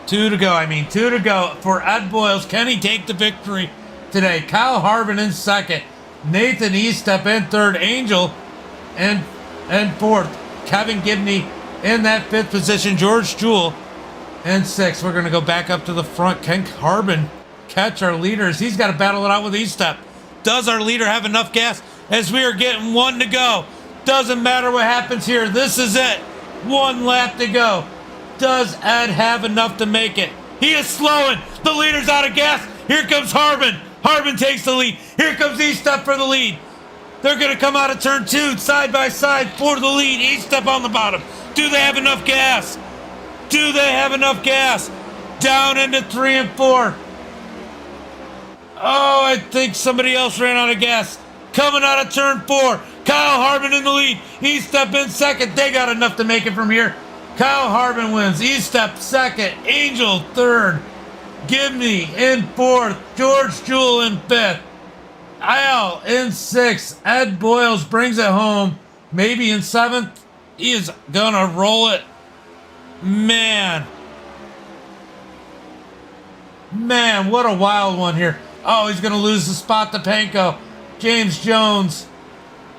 2 to go, 2 to go for Ed Boyles. Can he take the victory today? Kyle Harvin in 2nd. Nathan Eastep in 3rd. Angel in 4th. Kevin Gibney in that 5th position. George Jewell in 6th. We're going to go back up to the front. Can Harvin catch our leaders? He's got to battle it out with Eastep. Does our leader have enough gas as we are getting 1 to go? Doesn't matter what happens here. This is it. 1 lap to go. Does Ed have enough to make it? He is slowing. The leader's out of gas. Here comes Harvin. Harvin takes the lead. Here comes Eastep for the lead. They're going to come out of turn 2 side by side for the lead. Each step on the bottom. Do they have enough gas? Do they have enough gas? Down into 3 and 4. Oh, I think somebody else ran out of gas. Coming out of turn 4. Kyle Harvin in the lead. E-Step in second. They got enough to make it from here. Kyle Harvin wins. E-Step second. Angel third. Gibney in fourth. George Jewell in fifth. Al in sixth. Ed Boyles brings it home. Maybe in seventh. He is gonna roll it. Man, what a wild one here. Oh, he's gonna lose the spot to Panko. James Jones.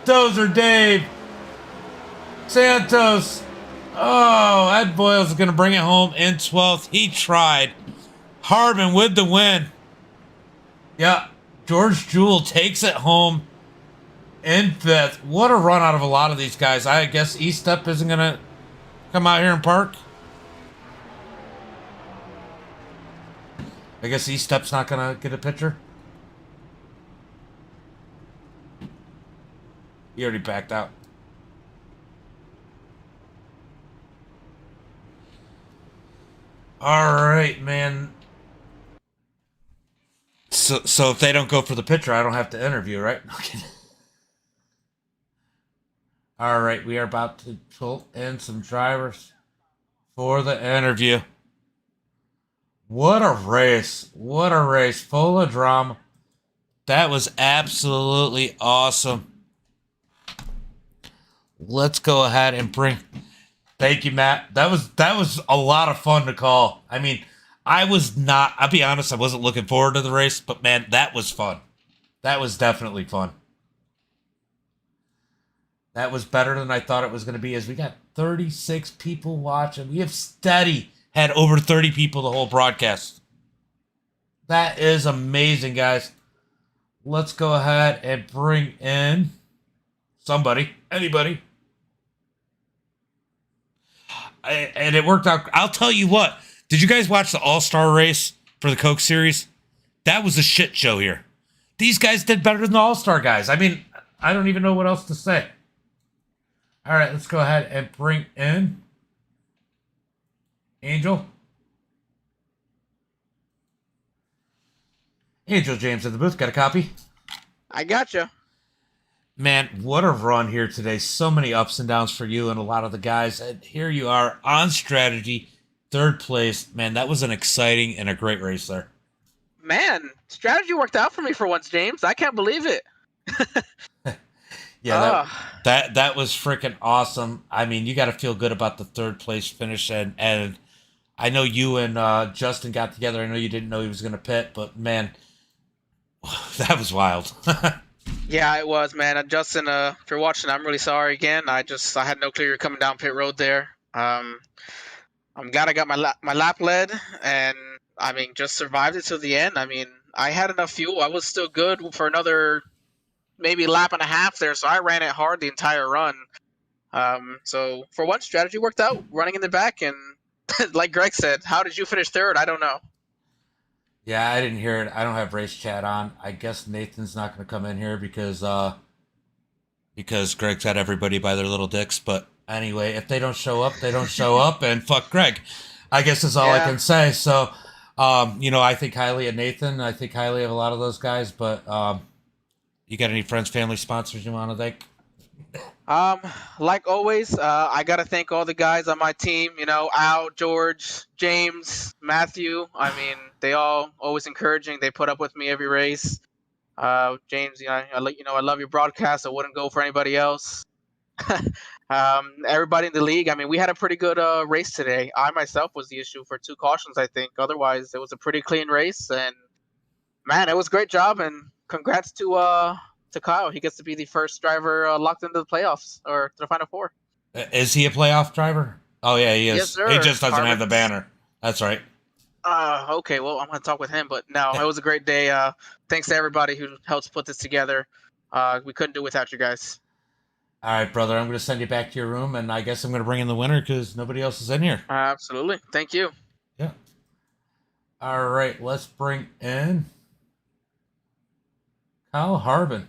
Dozer Dave. Santos. Oh, Ed Boyles is gonna bring it home in 12th. He tried. Harvin with the win. Yeah, George Jewell takes it home in 5th. What a run out of a lot of these guys. I guess E-Step isn't going to come out here and park. I guess E-Step's not going to get a picture. He already backed out. All right, man. So if they don't go for the picture, I don't have to interview, right? Okay. All right, we are about to pull in some drivers for the interview. What a race. What a race. Full of drama. That was absolutely awesome. Let's go ahead and bring... Thank you, Matt. That was a lot of fun to call. I mean, I'll be honest, I wasn't looking forward to the race, but man, that was fun. That was definitely fun. That was better than I thought it was going to be, as we got 36 people watching. We have steady had over 30 people the whole broadcast. That is amazing, guys. Let's go ahead and bring in somebody, anybody. And it worked out. I'll tell you what. Did you guys watch the All-Star race for the Coke Series? That was a shit show here. These guys did better than the All-Star guys. I mean, I don't even know what else to say. All right, let's go ahead and bring in Angel. Angel James in the booth. Got a copy? I gotcha. Man, what a run here today. So many ups and downs for you and a lot of the guys. And here you are on strategy, 3rd place. Man, that was an exciting and a great race there. Man, strategy worked out for me for once, James. I can't believe it. Yeah, that was freaking awesome. I mean, you got to feel good about the 3rd place finish. And I know you and Justin got together. I know you didn't know he was going to pit, but man, that was wild. Yeah, it was, man. Justin, if you're watching, I'm really sorry again. I had no clue you were coming down pit road there. I'm glad I got my lap led, and I mean, just survived it to the end. I mean, I had enough fuel. I was still good for another maybe lap and a half there, so I ran it hard the entire run. So for one, strategy worked out, running in the back, and like Greg said, how did you finish 3rd? I don't know. Yeah, I didn't hear it. I don't have race chat on. I guess Nathan's not going to come in here because Greg's got everybody by their little dicks. But anyway, if they don't show up, they don't show up, and fuck Greg. I guess that's all I can say. So, I think highly of Nathan. I think highly of a lot of those guys. But you got any friends, family, sponsors you want to thank? Like always, I gotta thank all the guys on my team. Al, George, James, Matthew. I mean, they all always encouraging. They put up with me every race. James, I love your broadcast. I wouldn't go for anybody else. Everybody in the league. I mean, we had a pretty good race today. I myself was the issue for 2 cautions, I think. Otherwise, it was a pretty clean race, and man, it was a great job. And congrats to Kyle. He gets to be the first driver locked into the playoffs or to the Final 4. Is he a playoff driver? Oh, yeah, he is. Yes, sir. He just doesn't Harvin. have the banner. That's right. Okay, well, I'm going to talk with him. But no, it was a great day. Thanks to everybody who helps put this together. We couldn't do it without you guys. All right, brother. I'm going to send you back to your room, and I guess I'm going to bring in the winner because nobody else is in here. Absolutely. Thank you. Yeah. All right, let's bring in Kyle Harvin.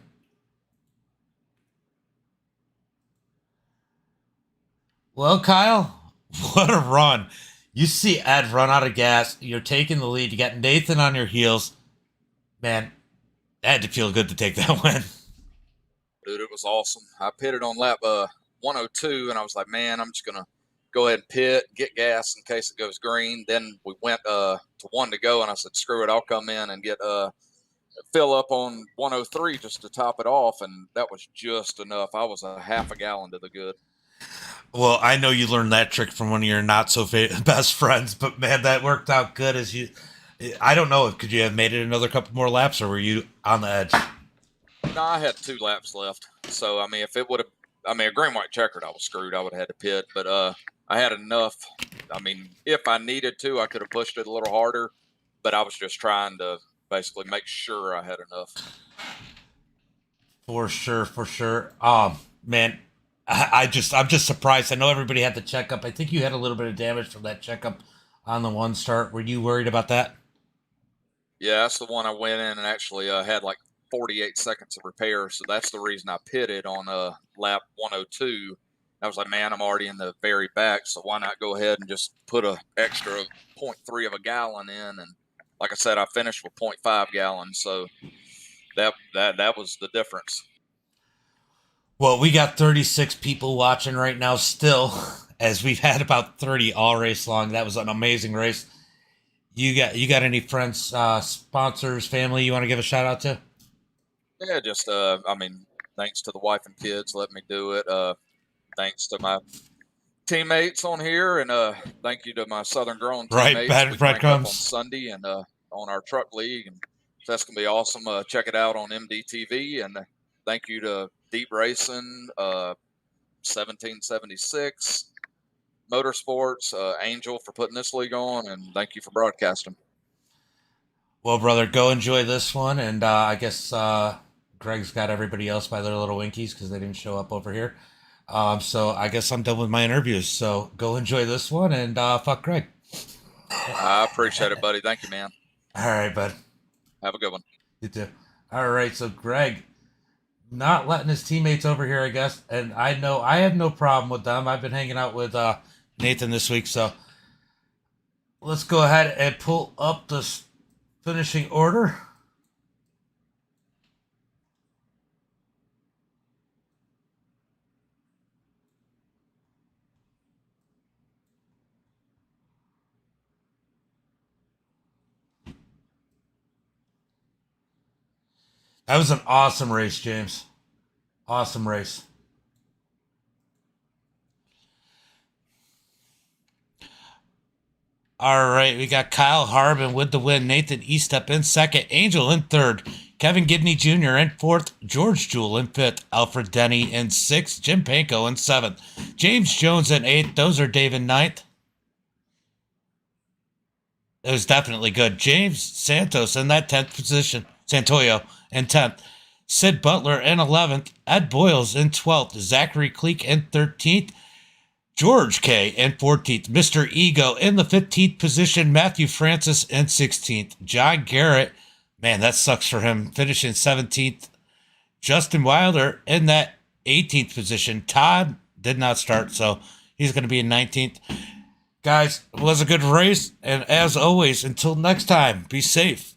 Well, Kyle, what a run. You see Ed run out of gas. You're taking the lead. You got Nathan on your heels. Man, that had to feel good to take that win. Dude, it was awesome. I pitted on lap 102, and I was like, man, I'm just gonna go ahead and pit, get gas in case it goes green. Then we went to 1 to go, and I said, screw it, I'll come in and get fill up on 103 just to top it off, and that was just enough. I was a half a gallon to the good. Well, I know you learned that trick from one of your not so best friends, but man, that worked out good. As you, I don't know, could you have made it another couple more laps, or were you on the edge? No, I had 2 laps left. So, I mean, if it would have, I mean, a green, white checkered, I was screwed. I would have had to pit. But I had enough. I mean, if I needed to, I could have pushed it a little harder. But I was just trying to basically make sure I had enough. For sure, for sure. Man, I'm just surprised. I know everybody had the checkup. I think you had a little bit of damage from that checkup on the one start. Were you worried about that? Yeah, that's the one I went in and actually had like 48 seconds of repair. So that's the reason I pitted on lap 102. I was like, man, I'm already in the very back, so why not go ahead and just put a extra 0.3 of a gallon in? And like I said, I finished with 0.5 gallons, so that was the difference. Well, we got 36 people watching right now still, as we've had about 30 all race long. That was an amazing race. You got any friends, sponsors, family you want to give a shout out to? Yeah, just I mean, thanks to the wife and kids, let me do it. Thanks to my teammates on here, and thank you to my Southern Grown teammates. Right, we cranked up on breadcrumbs. Sunday and on our truck league, and that's gonna be awesome. Check it out on MDiTV, and thank you to Deep Racing, 1776 Motorsports, Angel for putting this league on, and thank you for broadcasting. Well, brother, go enjoy this one, and I guess Greg's got everybody else by their little winkies because they didn't show up over here. So I guess I'm done with my interviews. So go enjoy this one, and fuck Greg. I appreciate it, buddy. Thank you, man. All right, bud. Have a good one. You too. All right, so Greg not letting his teammates over here, I guess, and I know I have no problem with them. I've been hanging out with Nathan this week, so let's go ahead and pull up the finishing order. That was an awesome race, James. Awesome race. All right, we got Kyle Harvin with the win. Nathan Eastep in second. Angel in third. Kevin Gibney Jr. in fourth. George Jewell in fifth. Alfred Denny in sixth. Jim Panko in seventh. James Jones in eighth. Those are Dave in ninth. It was definitely good. James Santos in that 10th position. Santoyo in 10th. Sid Butler in 11th. Ed Boyles in 12th. Zachary Cleek in 13th. George K. in 14th. Mr. Ego in the 15th position. Matthew Francis in 16th. John Garrett, man, that sucks for him, finishing 17th. Justin Wilder in that 18th position. Todd did not start, so he's going to be in 19th. Guys, it was a good race, and as always, until next time, be safe.